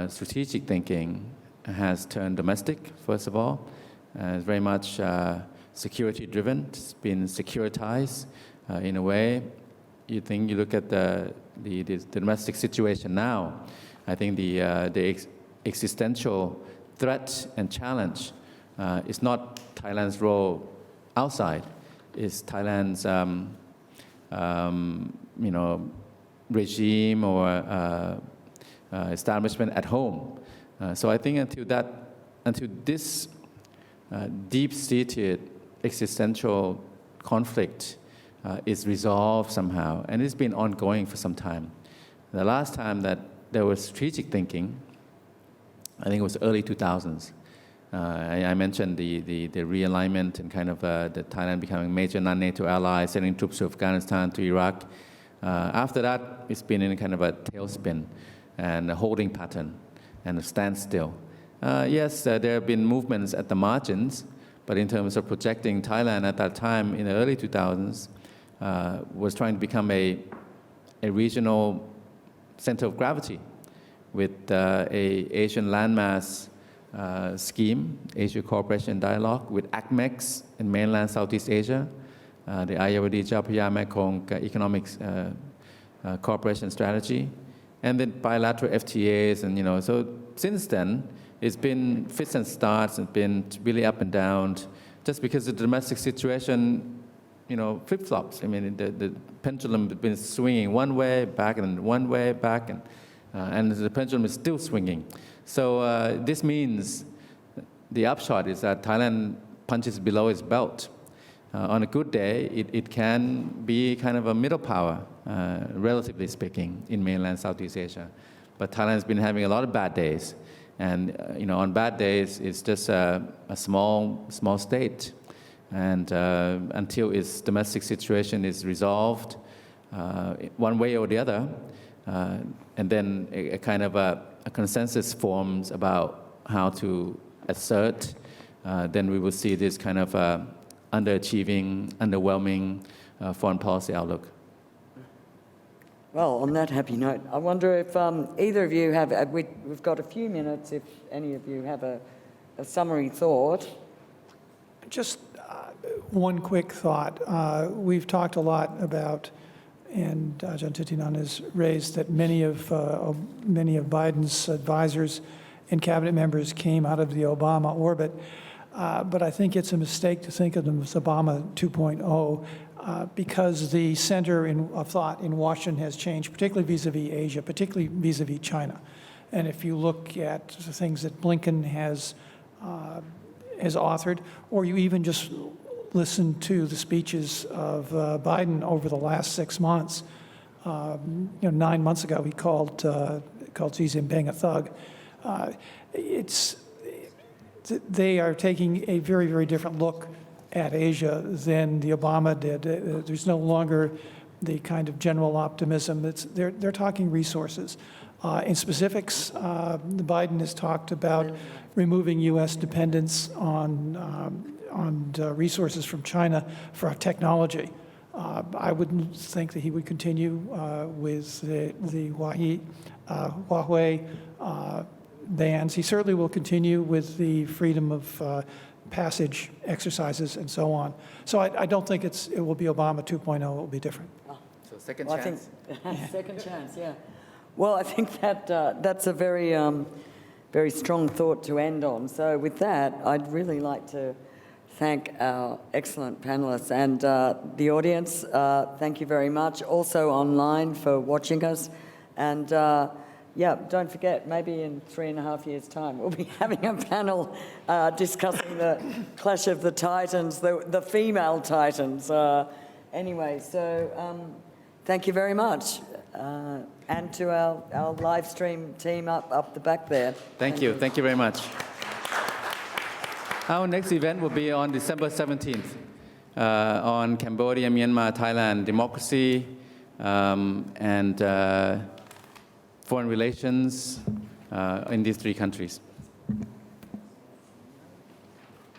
strategic thinking has turned domestic, first of all. It's very much security-driven. It's been securitized in a way. You look at the domestic situation now, I think the existential threat and challenge is not Thailand's role outside, it's Thailand's regime or establishment at home. So I think until this deep-seated existential conflict is resolved somehow, and it's been ongoing for some time. The last time that there was strategic thinking, I think it was early 2000s. I mentioned the realignment and kind of the Thailand becoming a major non-NATO ally, sending troops to Afghanistan, to Iraq. After that, it's been in kind of a tailspin and a holding pattern and a standstill. Yes, there have been movements at the margins, but in terms of projecting Thailand at that time in the early 2000s, was trying to become a regional center of gravity with a Asian landmass scheme, Asia Cooperation Dialogue, with ACMEX in mainland Southeast Asia, the Ayeyarwady Chao Phraya Mekong Economic Cooperation Strategy, and then bilateral FTAs, and so since then, it's been fits and starts, it's been really up and down, just because the domestic situation, flip-flops. I mean, the pendulum has been swinging one way, back, and one way, back, and the pendulum is still swinging. So this means the upshot is that Thailand punches below its belt. On a good day, it can be kind of a middle power, relatively speaking, in mainland Southeast Asia. But Thailand's been having a lot of bad days. And on bad days, it's just a small state. And until its domestic situation is resolved, one way or the other, and then a kind of a consensus forms about how to assert, then we will see this kind of underachieving, underwhelming foreign policy outlook. Well, on that happy note, I wonder if either of you have, we've got a few minutes, if any of you have a summary thought. Just one quick thought. We've talked a lot about and Ajahn Titinan has raised that many of Biden's advisors and cabinet members came out of the Obama orbit. But I think it's a mistake to think of them as Obama 2.0 because the center of thought in Washington has changed, particularly vis-a-vis Asia, particularly vis-a-vis China. And if you look at the things that Blinken has authored, or you even just listen to the speeches of Biden over the last 6 months, 9 months ago he called Xi Jinping a thug. They are taking a very, very different look at Asia than the Obama did. There's no longer the kind of general optimism. They're talking resources. In specifics, Biden has talked about removing U.S. dependence on resources from China for our technology. I wouldn't think that he would continue with the Huawei bans. He certainly will continue with the freedom of passage exercises and so on. So I don't think it will be Obama 2.0. It will be different. So second Well, chance. I think, second chance, yeah. Well, I think that that's a very, very strong thought to end on. So with that, I'd really like to thank our excellent panelists and the audience. Thank you very much. Also online for watching us. And yeah, don't forget, maybe in 3.5 years' time, we'll be having a panel discussing the clash of the titans, the female titans. Anyway, so thank you very much. And to our live stream team up the back there. Thank you. Thank you very much. Our next event will be on December 17th on Cambodia, Myanmar, Thailand, democracy, and foreign relations in these 3 countries.